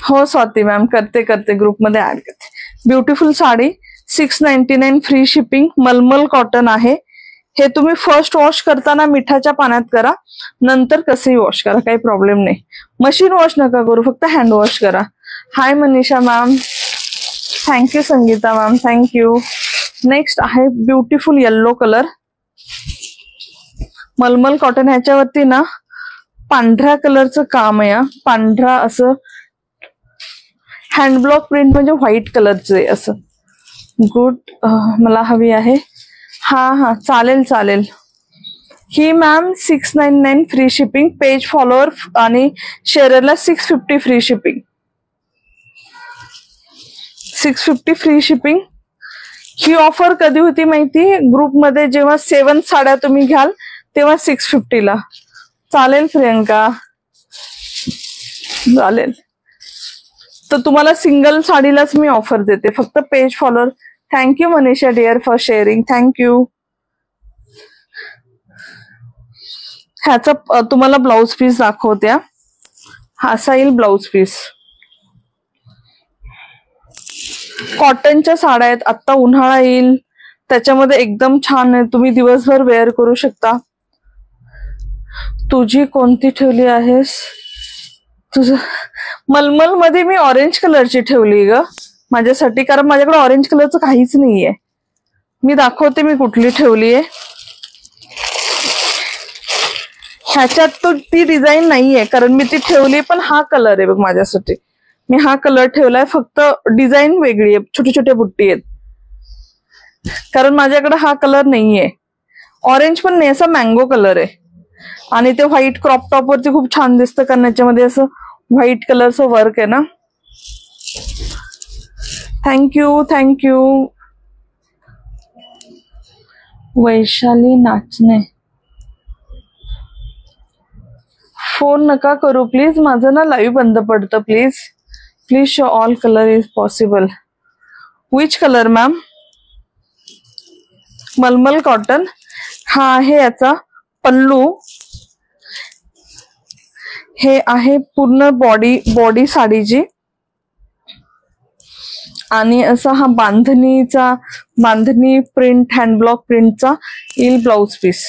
हो स्वाती मॅम, करते ग्रुपमध्ये ऍड करते. ब्युटिफुल साडी. 699 free shipping. मलमल कॉटन आहे. हे तुम्ही फर्स्ट वॉश करताना मिठाच्या पाण्यात करा, नंतर कसेही वॉश करा, काही प्रॉब्लेम नाही. मशीन वॉश नका करू, फक्त हँड वॉश करा. Hi Manisha ma'am. Thank you Sangeeta ma'am. Thank you. Next आहे ब्युटिफुल येल्लो कलर. मलमल कॉटन. ह्याच्यावरती ना पांढऱ्या कलरचं काम आहे. पांढरा असं हँडब्लॉक प्रिंट, म्हणजे व्हाईट कलरचं आहे असं. गुड. मला हवी आहे. हा चालेल. ही ma'am 699 free shipping. Page follower आणि शेअरला 650 फ्री शिपिंग. 650 free shipping. ही ऑफर कधी होती माहिती? ग्रुपमध्ये जेव्हा 7 साड्या तुम्ही घ्याल तेव्हा 650 ला. चालेल प्रियंका, चालेल. तर तुम्हाला सिंगल साडीलाच मी ऑफर देते, फक्त page follower. Thank you Manisha dear for sharing, thank you. ह्याचा तुम्हाला ब्लाउज पीस दाखवत्या. हा असा येईल ब्लाउज पीस. कॉटनच्या साड्या आहेत, आता उन्हाळा येईल त्याच्यामध्ये एकदम छान आहे, तुम्ही दिवसभर वेअर करू शकता. तुझी कोणती ठेवली आहेस? तुझं मलमल मध्ये मी ऑरेंज कलरची ठेवली ग माझ्यासाठी, कारण माझ्याकडे ऑरेंज कलरचं काहीच नाहीये. मी दाखवते मी कुठली ठेवली आहे. ह्याच्यात तो ती डिझाईन नाहीये, कारण मी ती ठेवली, पण हा कलर आहे बघ माझ्यासाठी. मी हा कलर ठेवलाय, फक्त डिझाईन वेगळी आहे, छोटी छोटी बुट्टी आहेत, कारण माझ्याकडे हा कलर नाहीये. ऑरेंज पण नाही, असा मँगो कलर आहे. आणि ते व्हाईट क्रॉप टॉप वरती खूप छान दिसतं, कारण याच्यामध्ये असं व्हाईट कलरचं वर्क आहे ना. Thank you thank you. Vaishali Nachane, phone नका करू प्लीज, माझं ना लाईव्ह बंद पडतं. Please please show all colour is possible. Which colour ma'am? मलमल कॉटन. हा आहे याचा पल्लू. हे आहे पूर्ण बॉडी साडीची, आणि असा हा बांधणी प्रिंट, हँडब्लॉक प्रिंटचा येईल ब्लाउज पीस.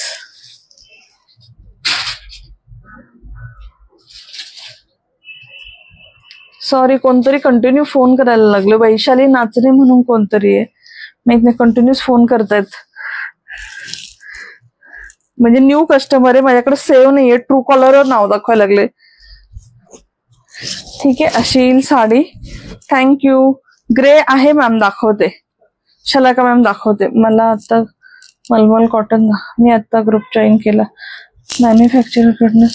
सॉरी, कोणतरी कंटिन्यू फोन करायला लागलं. वैशाली नाचणे म्हणून कोणतरी आहे, माहित नाही, कंटिन्यूस फोन करतायत. म्हणजे न्यू कस्टमर आहे, माझ्याकडे सेव्ह नाहीये, ट्रू कॉलरवर नाव दाखवायला लागले. ठीक आहे, अशी येईल साडी. थँक्यू. ग्रे आहे मॅम, दाखवते. शलाका मॅम दाखवते. मला आता मलमल कॉटन, मी आता ग्रुप जॉईन केला. मॅन्युफॅक्चरर कडनं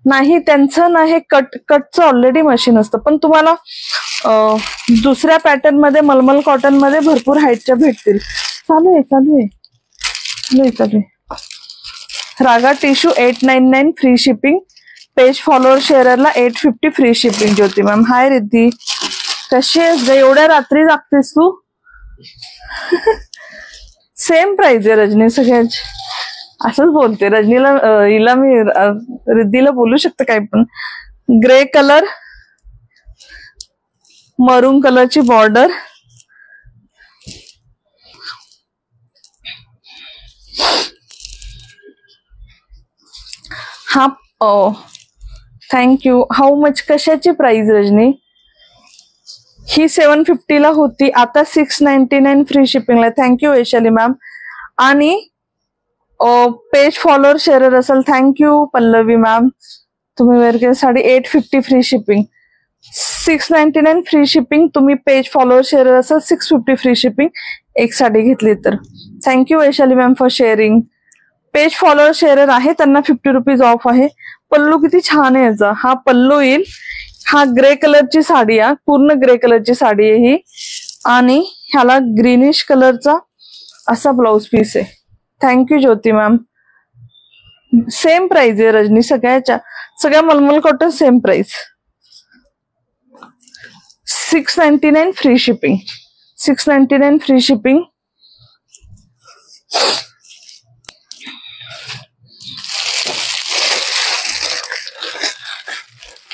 नाही, त्यांचं नाही, कटचं ऑलरेडी मशीन असतं. पण तुम्हाला दुसऱ्या पॅटर्न मध्ये मलमल कॉटन मध्ये भरपूर हाईटच्या भेटतील. चालू आहे. Raga tissue 899 free shipping. Page follower शेअररला 850 free shipping. Jyoti ma'am, hi Riddhi, कशी आहेस? एवढ्या रात्री जागतेस तू? सेम प्राइस आहे रजनी सगळ्याच. असंच बोलते रजनीला, हिला मी रिद्धीला बोलू शकते काय पण. ग्रे कलर, मरून कलरची बॉर्डर. हा थँक्यू. How much? कशाची प्राइस रजनी? ही 750 ला होती, आता 699 फ्री शिपिंगला. Thank you Vaishali ma'am. आणि पेज फॉलोअर शेअरर असेल, थँक्यू पल्लवी मॅम. तुम्ही वेअर केली sari 850 free shipping, 699 free shipping. तुम्ही पेज फॉलोअर शेअरर असेल 650 फ्री शिपिंग एक साडी घेतली तर. Thank you Vaishali ma'am for sharing. Page follower sharer आहे, त्यांना 50 रुपीज ऑफ आहे. पल्लू किती छान आहे याचा. हा पल्लू येईल. हा ग्रे कलरची साडी आहे, पूर्ण ग्रे कलरची साडी आहे ही, आणि ह्याला ग्रीनिश कलरचा असा ब्लाउज पीस आहे. थँक्यू ज्योती मॅम. सेम प्राइस आहे रजनी सगळ्या मलमल cotton same price. 699 free shipping, 699 free shipping.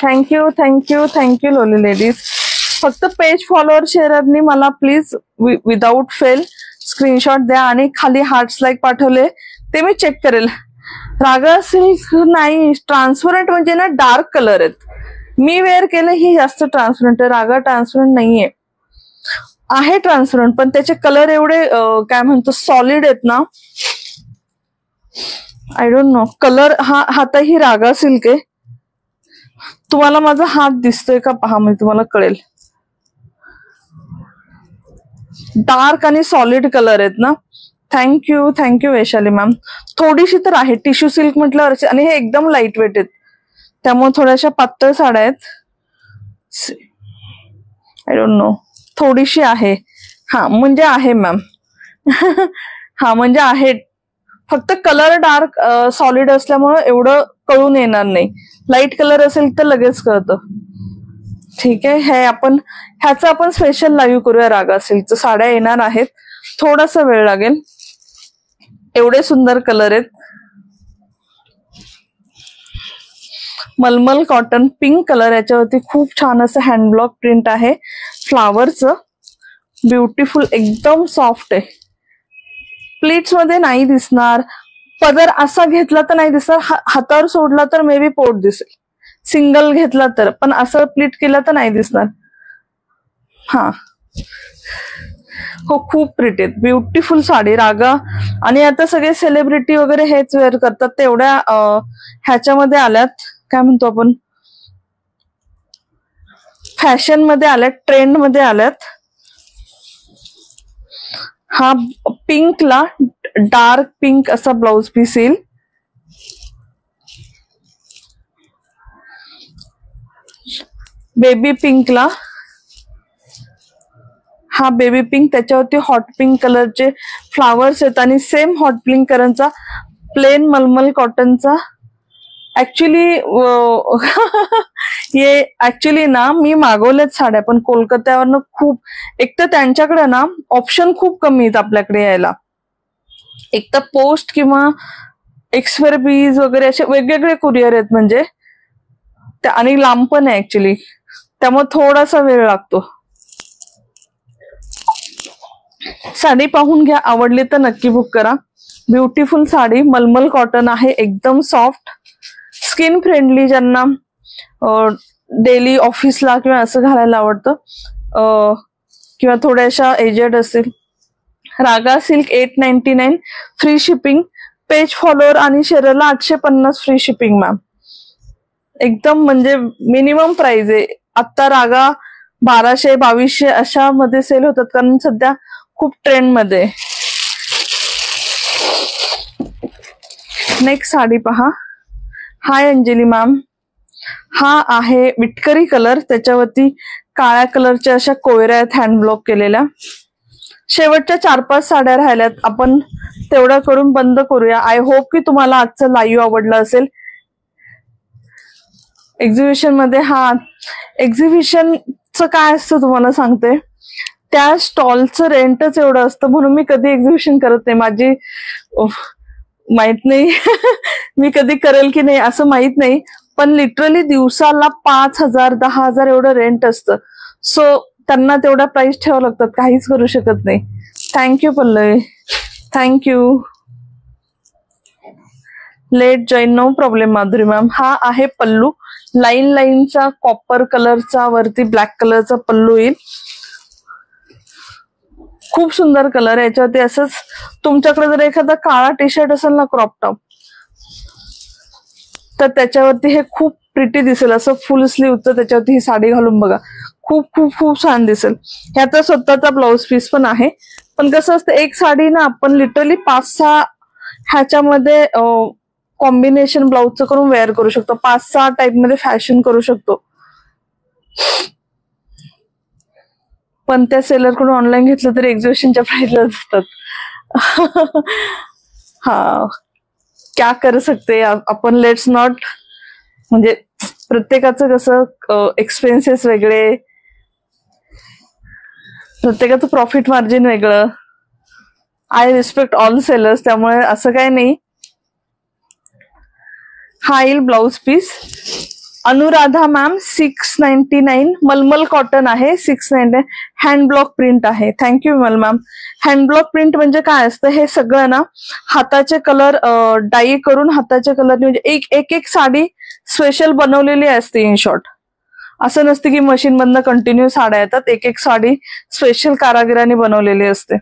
Thank you lovely ladies. फक्त पेज फॉलोअर शेअररनी मला प्लीज विदाउट फेल स्क्रीनशॉट द्या, आणि खाली हार्ट्स लाईक पाठवले ते मी चेक करेल. रागा सिल्क नाही, ट्रान्सपरंट म्हणजे ना डार्क कलर आहेत. मी वेअर केले ही जास्त ट्रान्सपरंट आहे. रागा ट्रान्सपरंट नाहीये, आहे ट्रान्सपरंट, पण त्याचे कलर एवढे काय म्हणतो सॉलिड आहेत ना. I don't know colour. हा आता ही रागा सिल्क आहे. तुम्हाला माझा हात दिसतोय का पहा, म्हणजे तुम्हाला कळेल. डार्क आणि सॉलिड कलर आहेत ना. Thank you Vaishali ma'am. थोडीशी तर आहे, टिश्यू सिल्क म्हटल्यावर, आणि हे एकदम लाईट वेट आहेत, त्यामुळे थोड्याशा पातळ साड्या आहेत. आय डोंट नो, थोडीशी आहे. हा म्हणजे आहे मॅम. हा म्हणजे आहे, फक्त कलर डार्क सॉलिड असल्यामुळे एवढं कळून येणार नाही. लाईट कलर असेल तर लगेच कळतं. ठीक आहे, हे ह्याचं आपण स्पेशल लाईव्ह करूया. रागा सिल्कचं साड्या येणार आहेत, थोडासा वेळ लागेल. एवढे सुंदर कलर आहेत. मलमल कॉटन पिंक कलर, याच्यावरती खूप छान असं हँडब्लॉक प्रिंट आहे फ्लावरचं. ब्युटिफुल, एकदम सॉफ्ट आहे. प्लीट्स मध्ये नाही दिसणार. पदर असा घेतला तर नाही दिसणार, हातावर सोडला तर मे बी पोट दिसेल, सिंगल घेतला तर. पण असं प्लीट केलं तर नाही दिसणार. हा हो, खूप प्रिटी आहेत. ब्युटिफुल साडी रागा. आणि आता सगळे सेलिब्रिटी वगैरे हेच वेअर करतात. तेवढ्या ह्याच्यामध्ये आल्यात, काय म्हणतो आपण, फॅशन मध्ये आल्यात, ट्रेंड मध्ये आल्यात. हा पिंकला डार्क पिंक असा ब्लाउज पीस येईल. बेबी पिंकला हा बेबी पिंक, त्याच्यावरती हॉट पिंक कलरचे फ्लावर्स आहेत. आणि सेम हॉट पिंक कलरचा प्लेन मलमल कॉटनचा. ऍक्च्युली ना मी मागवलेत साड्या, पण कोलकात्यावरनं खूप, एक तर त्यांच्याकडे ना ऑप्शन खूप कमी आहेत आपल्याकडे यायला. एक तर पोस्ट किंवा एक्सप्रेस वगैरे असे वेगवेगळे कुरिअर आहेत म्हणजे, आणि लांब पण आहे ऍक्च्युली, त्यामुळे थोडासा वेळ लागतो. साडी पाहून घ्या, आवडली तर नक्की बुक करा. ब्युटिफुल साडी, मलमल कॉटन आहे, एकदम सॉफ्ट, स्किन फ्रेंडली. ज्यांना डेली ऑफिसला किंवा असं घालायला आवडतं, किंवा थोड्याशा एजेड असेल. Raga silk 899 free shipping. Page follower आणि शेअरला 850 फ्री शिपिंग मॅम. एकदम म्हणजे मिनिमम प्राइस आहे. आता रागा 1200-2200 अशा मध्ये सेल होतात, कारण सध्या खूप ट्रेंड मध्ये. नेक्स्ट साडी पहा. हाय अंजली मॅम. हा आहे विटकरी कलर, त्याच्यावरती काळ्या कलरच्या अशा कोयऱ्या आहेत हँडब्लॉक केलेल्या. शेवटच्या 4-5 साड्या राहिल्यात, आपण तेवढं करून बंद करूया. आय होप की तुम्हाला आजचं लाईव्ह आवडलं असेल. एक्झिबिशन मध्ये, हा एक्झिबिशनचं काय असतं तुम्हाला सांगते, त्या स्टॉलचं रेंटच एवढं असतं, म्हणून मी कधी एक्झिबिशन करत नाही. माझी माहित नाही मी कधी करेल की नाही असं माहित नाही, पण लिटरली दिवसाला 5,000 10,000 एवढं रेंट असतं. सो त्यांना तेवढा प्राइस ठेवावं लागतात, काहीच करू शकत नाही. Thank you Pallavi, thank you. Late join, no problem Madhuri ma'am. हा आहे पल्लू, लाईनचा कॉपर कलरचा, वरती ब्लॅक कलरचा पल्लू येईल. खूप सुंदर कलर आहे याच्यावरती. असंच तुमच्याकडे जर एखादा काळा टी शर्ट असेल ना, क्रॉप टॉप, तर त्याच्यावरती हे खूप प्रिटी दिसेल. असं फुल स्लीवचं त्याच्यावरती ही साडी घालून बघा, खूप खूप खूप छान दिसेल. ह्याचा स्वतःचा ब्लाउज पीस पण आहे. पण कसं असतं, एक साडी ना आपण लिटरली 5-6 ह्याच्यामध्ये कॉम्बिनेशन ब्लाउजचं करून वेअर करू शकतो. 5-6 टाईप मध्ये फॅशन करू शकतो. पण त्या सेलर कडून ऑनलाईन घेतलं तरी एक्झिबिशनच्या प्राइसला असतात. हा, क्या कर सकते आपण. लेट्स नॉट, म्हणजे प्रत्येकाचं कसं एक्सपेन्सेस वेगळे, प्रत्येकाचं प्रॉफिट मार्जिन वेगळं. आय रिस्पेक्ट ऑल सेलर्स, त्यामुळे असं काही नाही. हा येईल ब्लाउज पीस. अनुराधा मॅम 699, मलमल कॉटन आहे, 699. हँडब्लॉक प्रिंट आहे. Thank you Vimal ma'am. Hand block print म्हणजे काय असतं, हे सगळं ना हाताचे कलर डाई करून, हाताच्या कलर म्हणजे एक साडी स्पेशल बनवलेली असते. इन शॉर्ट, असं नसतं की मशीन मधनं कंटिन्यू साड्या येतात. एक साडी स्पेशल कारागिरांनी बनवलेली असते.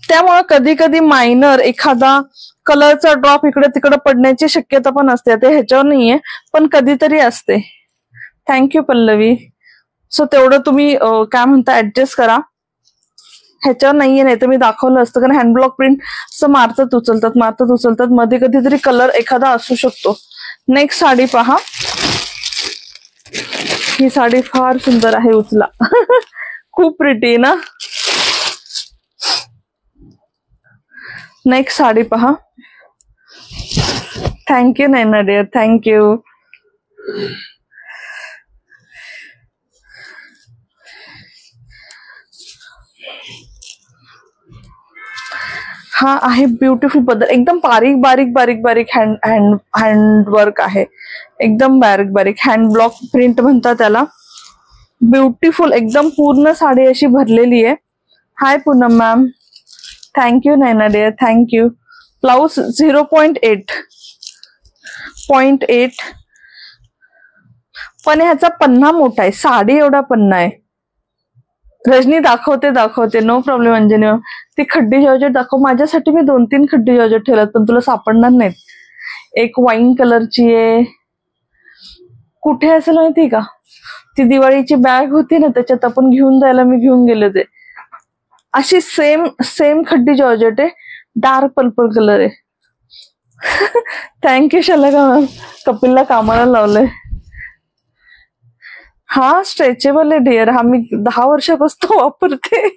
त्यामुळे कधी कधी मायनर एखादा कलरचा ड्रॉप इकडे तिकडे पडण्याची शक्यता पण असते. ते ह्याच्यावर नाहीये, पण कधीतरी असते. थँक्यू पल्लवी. सो तेवढं तुम्ही काय म्हणता ऍडजस्ट करा. ह्याच्यावर नाहीये, नाही तर मी दाखवलं असतं. कारण हँडब्लॉक प्रिंट असं मारतात उचलतात, मध्ये कधीतरी कलर एखादा असू शकतो. नेक्स्ट साडी पहा. ही साडी फार सुंदर आहे, उचला. खूप प्रिटी ना. नेक्स्ट साडी पहा. थँक्यू नैना डिअर, थँक्यू. हा आहे ब्युटिफुल पदर, एकदम बारीक बारीक बारीक बारीक हँडवर्क आहे, एकदम बारीक बारीक हँड ब्लॉक प्रिंट म्हणतात त्याला. ब्युटिफुल एकदम पूर्ण साडी अशी भरलेली आहे. हाय पूनम मॅम, थँक्यू नैना डिअर, थँक्यू. ब्लाउज 0.8 पण ह्याचा पन्ना मोठा आहे, साडी एवढा पन्ना आहे. रजनी दाखवते, नो प्रॉब्लेम. अंजनी ती खड्डी जॉर्जेट दाखव. माझ्यासाठी मी 2-3 खड्डी जॉर्जेट ठेवल्यात, पण तुला सापडणार नाहीत. एक वाईन कलरची आहे, कुठे असेल माहिती का, ती दिवाळीची बॅग होती ना त्याच्यात आपण घेऊन जायला मी घेऊन गेले ते. अशी सेम खड्डी जॉर्जेट आहे, डार्क पर्पल कलर आहे. थँक्यू शलका मॅम, कपिलला कामाला लावलंय. हा स्ट्रेचेबल आहे डिअर, हा मी 10 वर्षापासून वापरते.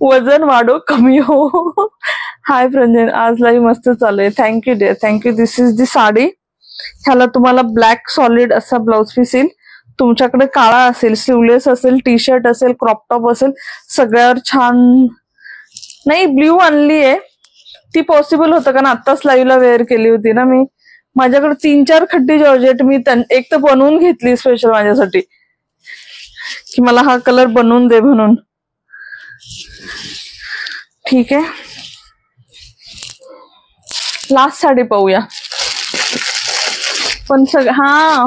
वजन वाढो कमी हो. हाय प्रंजन, आज लाईव्ह मस्त चालू आहे. Thank you dear, thank you. This is the sari. ह्याला तुम्हाला ब्लॅक सॉलिड असा ब्लाउज पीस येईल. तुमच्याकडे काळा असेल, स्लीवलेस असेल, टी शर्ट असेल, क्रॉप टॉप असेल, सगळ्यावर छान. नाही ब्ल्यू आणली आहे ती पॉसिबल होतं कारण आत्ताच लाईव्हला वेअर केली होती ना मी. माझ्याकडे 3-4 खड्डी जॉर्जेट मी एक तर बनवून घेतली स्पेशल माझ्यासाठी, की मला हा कलर बनवून दे म्हणून. ठीक आहे, लास्ट साडी पाहूया. पण हा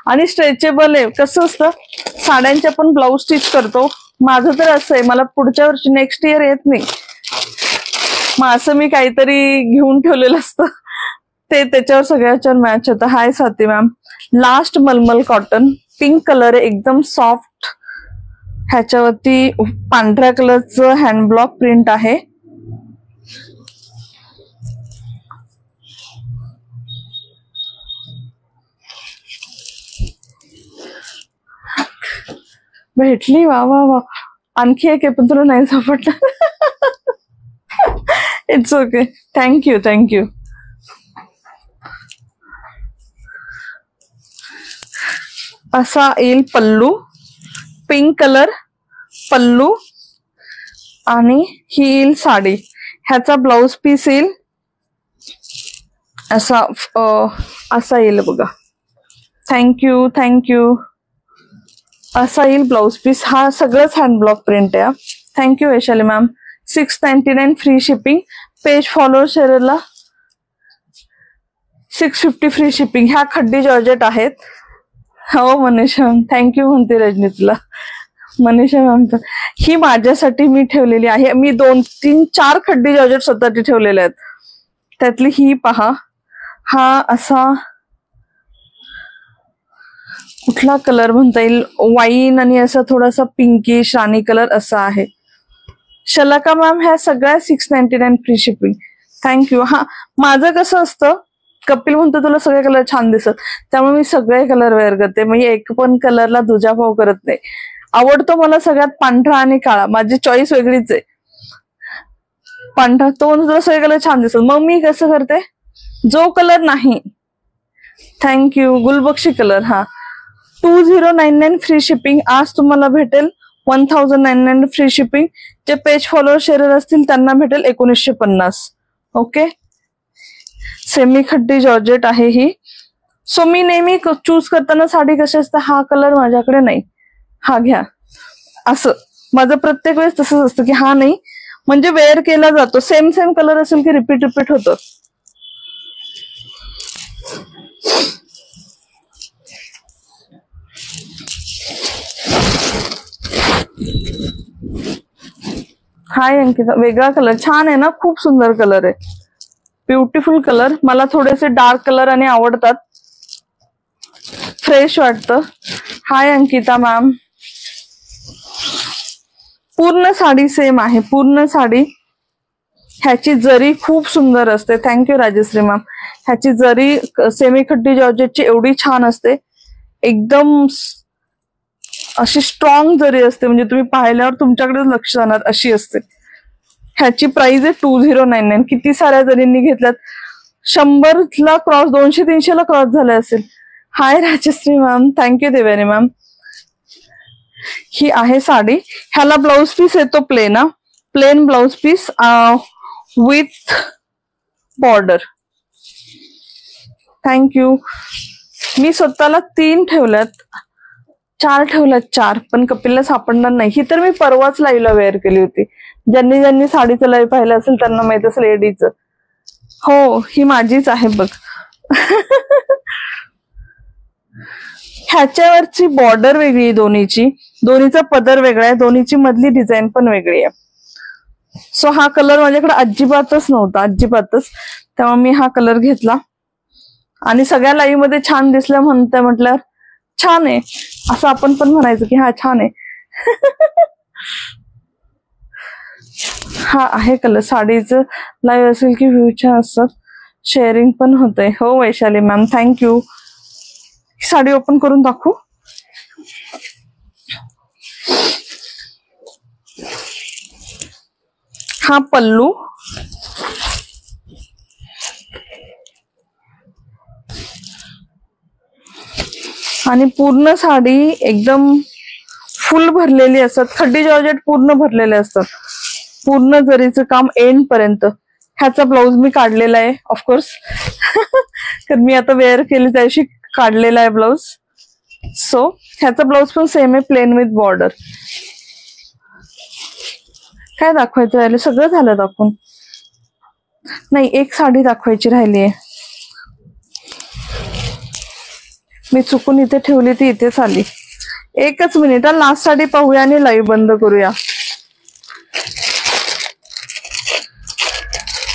आणि स्ट्रेचेबल आहे. कसं असतं साड्यांच्या पण ब्लाऊज स्टिच करतो. माझं तर असं आहे, मला पुढच्या वर्षी नेक्स्ट इयर येत नाही, मग असं मी काहीतरी घेऊन ठेवलेलं असतं ते त्याच्यावर सगळ्याच्यावर मॅच होतं. हाय स्वाती मॅम, लास्ट मलमल कॉटन पिंक कलर आहे, एकदम सॉफ्ट. ह्याच्यावरती पांढऱ्या कलरचं हँड ब्लॉक प्रिंट आहे. भेटली, वा वा वा. आणखी एक आहे पण तुला नाही सापडलं. It's okay, thank you thank you. असा येईल पल्लू, पिंक कलर पल्लू, आणि ही येईल साडी. ह्याचा ब्लाउज पीस येईल असा येईल बघा. Thank you thank you. असा येईल ब्लाउज पीस. हा सगळंच हँड ब्लॉक प्रिंट आहे. Thank you Vaishali ma'am. 699 free shipping. Page follower शेअरला 650 फ्री शिपिंग. ह्या खड्डी जॉर्जेट आहेत. हो मनीषा मॅम, थँक्यू म्हणते रजनी तुला. मनीषा मॅम, ही माझ्यासाठी मी ठेवलेली आहे. मी 2-3-4 खड्डी जॉर्जेट स्वतःची ठेवलेले आहेत. त्यातली ही पहा. हा असा कुठला कलर म्हणता येईल, वाईन आणि असा थोडासा पिंकिश राणी कलर असा आहे. शलाका मॅम, ह्या सगळ्या 699 फ्री शिपिंग. थँक्यू. हा माझं कसं असतं, कपिल म्हणतो तुला सगळे कलर छान दिसत, त्यामुळे मी सगळे कलर वेअर करते. म्हणजे एक पण कलरला दुजाभाव करत नाही. आवडतो मला सगळ्यात पांढरा आणि काळा, माझी चॉईस वेगळीच आहे. पांढरा तो तुला सगळे कलर छान दिसत, मग मी कसं करते, जो कलर नाही. थँक्यू. गुलबक्षी कलर. हा 2099 फ्री शिपिंग. आज तुम्हाला भेटेल 1099 फ्री शिपिंग. जे पेज फॉलोअर शेअर असतील त्यांना भेटेल 1950. ओके. सेमी खड्डी जॉर्जेट आहे ही. सो मी नेहमी चूज करताना साडी कशी असते, हा कलर माझ्याकडे नाही, हा घ्या, असं माझं प्रत्येक वेळेस तसंच असतं की हा नाही, म्हणजे वेअर केला जातो. सेम कलर असेल की रिपीट होतं. हाय अंकिता, वेगळा कलर छान आहे ना, खूप सुंदर कलर आहे, ब्युटिफुल कलर. मला थोडेसे डार्क कलर आणि आवडतात, फ्रेश वाटतं. हाय अंकिता मॅम. पूर्ण साडी सेम आहे, पूर्ण साडी. ह्याची जरी खूप सुंदर असते. Thank you Rajshri ma'am. ह्याची जरी सेमी खड्डी जॉर्जेटची एवढी छान असते, एकदम अशी स्ट्रॉंग जरी असते, म्हणजे तुम्ही पाहिल्यावर तुमच्याकडे लक्ष जाणार अशी असते. ह्याची प्राइस आहे 2099. किती साऱ्या जरींनी घेतल्यात, 100ला क्रॉस, 200-300ला क्रॉस झाले असेल. Hi Rajshree ma'am, thank you Devani ma'am. ही आहे साडी. ह्याला ब्लाउज पीस येतो plain blouse piece. With border. Thank you. मी स्वतःला 3 ठेवल्यात, 4 ठेवल्यात, 4, पण कपिलला सापडणार नाही. ही तर मी परवाच लाईव्हला वेअर केली होती. ज्यांनी ज्यांनी साडीचं लाईव्ह पाहिलं असेल त्यांना माहित असेल लेडीचं. हो, ही माझीच आहे बघ. ह्याच्यावरची बॉर्डर वेगळी आहे दोन्हीची, दोन्हीचा पदर वेगळा आहे, दोन्हीची मधली डिझाईन पण वेगळी आहे. सो हा कलर माझ्याकडे अजिबातच नव्हता, अजिबातच. तेव्हा मी हा कलर घेतला आणि सगळ्या लाईव्ह मध्ये छान दिसलं म्हटल्यावर छान आहे असं आपण पण म्हणायचं की हा छान आहे. हा आहे कलर. साडीचं लाईव्ह असेल की व्ह्यू छान असतात, शेअरिंग पण होतंय. हो Vaishali ma'am, thank you. Sari open करून दाखवू. हा पल्लू, आणि पूर्ण साडी एकदम फुल भरलेली असतात. खड्डी जॉर्जेट पूर्ण भरलेले असतात, पूर्ण जरीचं काम एंड पर्यंत. ह्याचा ब्लाऊज मी काढलेला आहे ऑफकोर्स. तर मी आता वेअर केली त्याशी काढलेला आहे ब्लाऊज. सो ह्याचा ब्लाऊज पण सेम आहे, प्लेन विथ बॉर्डर. काय दाखवायचं राहिलं? सगळं झालं दाखवून. नाही, एक साडी दाखवायची राहिली आहे. मी चुकून इथे ठेवली ती इथेच आली. एकच मिनिट, लास्ट साडी पाहूया आणि लाईव्ह बंद करूया.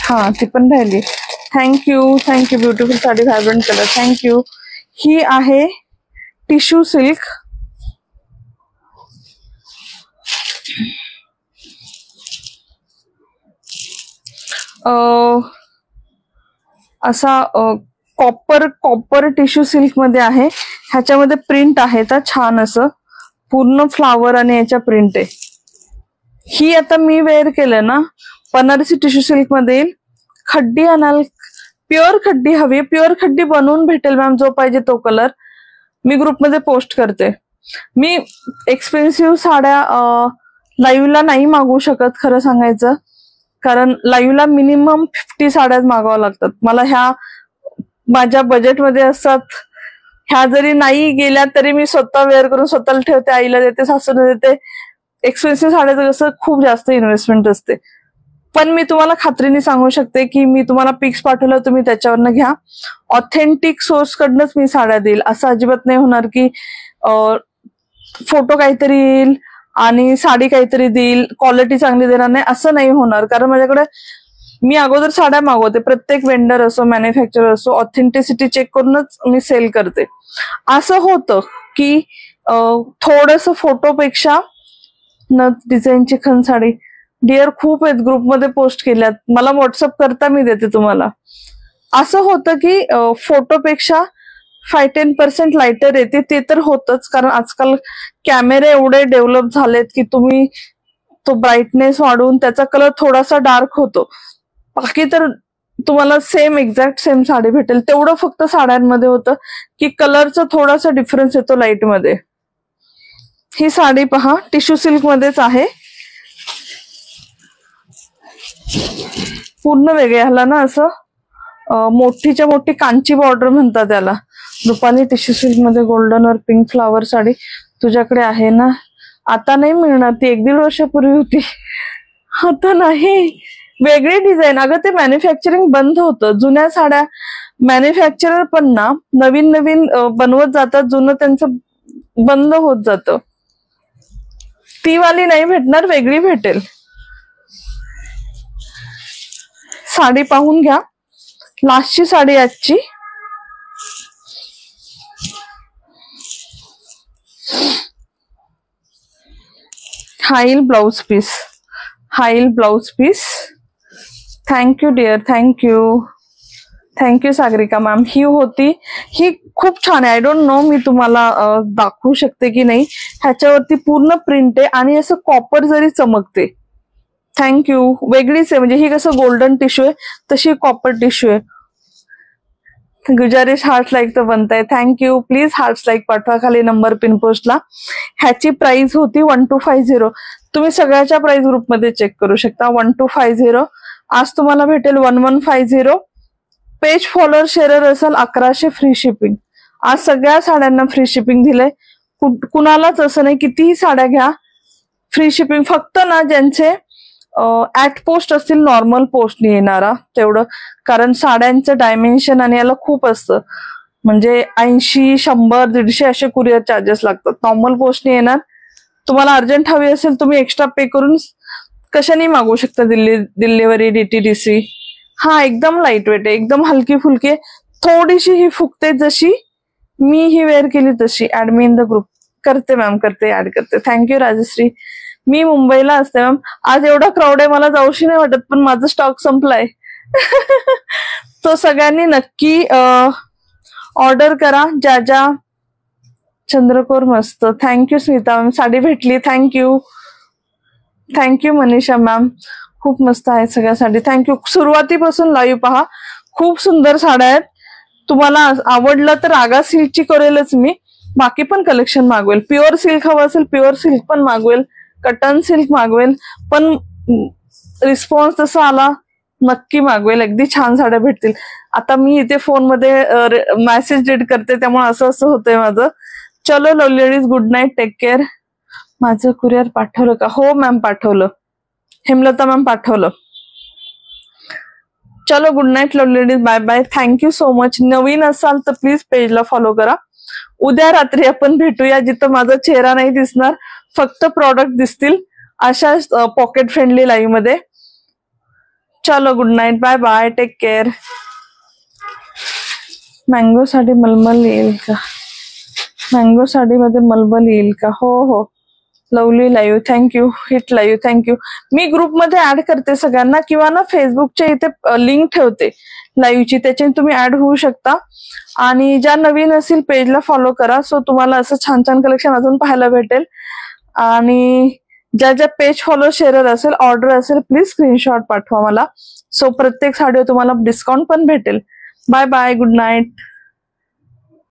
हा, ती पण राहिली. Thank you, thank you. Beautiful sari, vibrant colour, thank you. ही आहे टिश्यू सिल्क. असा कॉपर टिश्यू सिल्क मध्ये आहे. ह्याच्यामध्ये प्रिंट आहे तर छान असं पूर्ण फ्लावर आणि याच्या प्रिंट आहे. ही आता मी वेअर केलं ना, बनारसी टिश्यू सिल्क मध्ये. खड्डी आणाल, प्युअर खड्डी हवी, प्युअर खड्डी बनवून भेटेल मॅम, जो पाहिजे तो कलर. मी ग्रुपमध्ये पोस्ट करते. मी एक्सपेन्सिव्ह साड्या लाईव्हला नाही मागवू शकत खरं सांगायचं, कारण लाईव्हला मिनिमम 50 साड्याच मागवावं लागतात मला. ह्या माझ्या बजेटमध्ये असतात. ह्या जरी नाही गेल्या तरी मी स्वतः वेअर करून स्वतःला ठेवते, आईला देते, सासूला देते. एक्सपेन्सिव्ह साड्याचं कसं खूप जास्त इन्व्हेस्टमेंट असते. पण मी तुम्हाला खात्रीने सांगू शकते की मी तुम्हाला पिक्स पाठवलं, तुम्ही त्याच्यावरनं घ्या. ऑथेंटिक सोर्स कडनंच मी साड्या देईल. असं अजिबात नाही होणार की फोटो काहीतरी येईल आणि साडी काहीतरी देईल, क्वालिटी चांगली देणार नाही, असं नाही होणार. कारण माझ्याकडे मी अगोदर साड्या मागवते, प्रत्येक वेंडर असो, मॅन्युफॅक्चरर असो, ऑथेंटिसिटी चेक करूनच मी सेल करते. असं होतं की थोडस फोटोपेक्षा न डिझाईनची खण साडी डिअर खूप आहेत, ग्रुपमध्ये पोस्ट केल्यात, मला व्हॉट्सअप करता मी देते तुम्हाला. असं होतं की फोटोपेक्षा 5-10% लाइटर येते. ते तर होतच, कारण आजकाल कॅमेरे एवढे डेव्हलप झालेत की तुम्ही तो ब्राईटनेस वाढवून त्याचा कलर थोडासा डार्क होतो. बाकी तर तुम्हाला सेम एक्झॅक्ट सेम साडी भेटेल. तेवढं फक्त साड्यांमध्ये होतं की कलरचा थोडासा डिफरन्स येतो लाईट मध्ये. ही साडी पहा, टिश्यू सिल्क मध्येच आहे, पूर्ण वेगळे. ह्याला ना असं मोठीच्या मोठी कांची बॉर्डर म्हणतात त्याला. रुपाली टिश्यू सिल्क मध्ये गोल्डन और पिंक फ्लावर साडी तुझ्याकडे आहे ना? आता नाही मिळणार, ती 1-1.5 वर्षापूर्वी होती, आता नाही. वेगळी डिझाईन. अगं ते मॅन्युफॅक्चरिंग बंद होतं. जुन्या साड्या मॅन्युफॅक्चरर पण ना नवीन नवीन बनवत जातात, जुनं त्यांचं बंद होत जातं. ती वाली नाही भेटणार, वेगळी भेटेल. साडी पाहून घ्या, लास्टची साडी आजची. हाईल ब्लाउज पीस, हाईल blouse piece. Thank you dear, thank you, thank you Sagarika ma'am. ही होती, ही खूप छान आहे. आय डोंट नो मी तुम्हाला दाखवू शकते की नाही. ह्याच्यावरती पूर्ण प्रिंट आहे आणि असं कॉपर जरी चमकते. थँक्यू. वेगळीच आहे, म्हणजे ही कसं गोल्डन टिश्यू आहे तशी कॉपर टिश्यू आहे. गुजारिश हार्ट लाईक तर बनताय. थँक्यू. प्लीज हार्ट लाईक पाठवा खाली नंबर पिन पोस्टला. ह्याची प्राइस होती 1250. तुम्ही सगळ्याच्या प्राइस ग्रुपमध्ये चेक करू शकता. 1250 आज तुम्हाला भेटेल 1150. पेज फॉलोअर शेअर असेल 1100 फ्री शिपिंग. आज सगळ्या साड्यांना फ्री शिपिंग दिलंय. कुणालाच असं नाही कितीही साड्या घ्या फ्री शिपिंग. फक्त ना ज्यांचे ऍट पोस्ट असतील नॉर्मल पोस्टने येणारा तेवढं, कारण साड्यांचं डायमेन्शन आणि याला खूप असतं, म्हणजे 80, 100, 150 असे कुरिअर चार्जेस लागतात. नॉर्मल पोस्टने येणार. तुम्हाला अर्जंट हवी असेल तुम्ही एक्स्ट्रा पे करून कशाने मागवू शकता. Delivery DTDC. हा एकदम लाईट वेट आहे, एकदम हलकी फुलकी आहे. थोडीशी ही फुकते जशी मी ही वेअर केली तशी. Add me in the group. करते मॅम, करते, ऍड करते. थँक्यू राजश्री. मी मुंबईला असते मॅम. आज एवढा क्राऊड आहे मला जाऊशी नाही वाटत, पण माझा स्टॉक संपलाय. तो सगळ्यांनी नक्की ऑर्डर करा. ज्या चंद्रकोर मस्त. Thank you Smita ma'am. साडी भेटली. थँक्यू. Thank you Manisha ma'am. खूप मस्त आहे सगळ्या साडी. थँक्यू. सुरुवातीपासून लाईव्ह पहा. खूप सुंदर साड्या आहेत. तुम्हाला आवडलं तर आगा सिल्कची करेलच मी. बाकी पण कलेक्शन मागवेल. प्युअर सिल्क हवं असेल प्युअर सिल्क पण मागवेल. कटन सिल्क मागवेल. पण रिस्पॉन्स तसा आला नक्की मागवेल. अगदी छान साड्या भेटतील. आता मी इथे फोनमध्ये मेसेज रीड करते त्यामुळे असं होतंय माझं. चलो love ladies, good night, take care. माझं कुरिअर पाठवलं का? हो मॅम पाठवलं. हेमलता मॅम पाठवलं. चलो good night love ladies, bye bye. Thank you so much. नवीन असाल तर प्लीज पेजला फॉलो करा. उद्या रात्री आपण भेटूया जिथं माझा चेहरा नाही दिसणार, फक्त प्रॉडक्ट दिसतील, अशा पॉकेट फ्रेंडली लाईव्ह मध्ये. चलो good night, bye bye, take care. Mango sari मलमल येईल का? मँगो साडीमध्ये मलमल येईल का? हो हो. Lovely live. Thank you. Hit live. Thank you. मी ग्रुपमध्ये ऍड करते सगळ्यांना, किंवा ना फेसबुकच्या इथे लिंक ठेवते लाईव्हची, त्याच्याने तुम्ही ऍड होऊ शकता. आणि ज्या नवीन असतील पेजला फॉलो करा. सो तुम्हाला असं छान छान कलेक्शन अजून पाहायला भेटेल. आणि ज्या पेज फॉलो शेअर असेल, ऑर्डर असेल, प्लीज स्क्रीनशॉट पाठवा मला. सो प्रत्येक साडीवर तुम्हाला डिस्काउंट पण भेटेल. Bye bye, good night.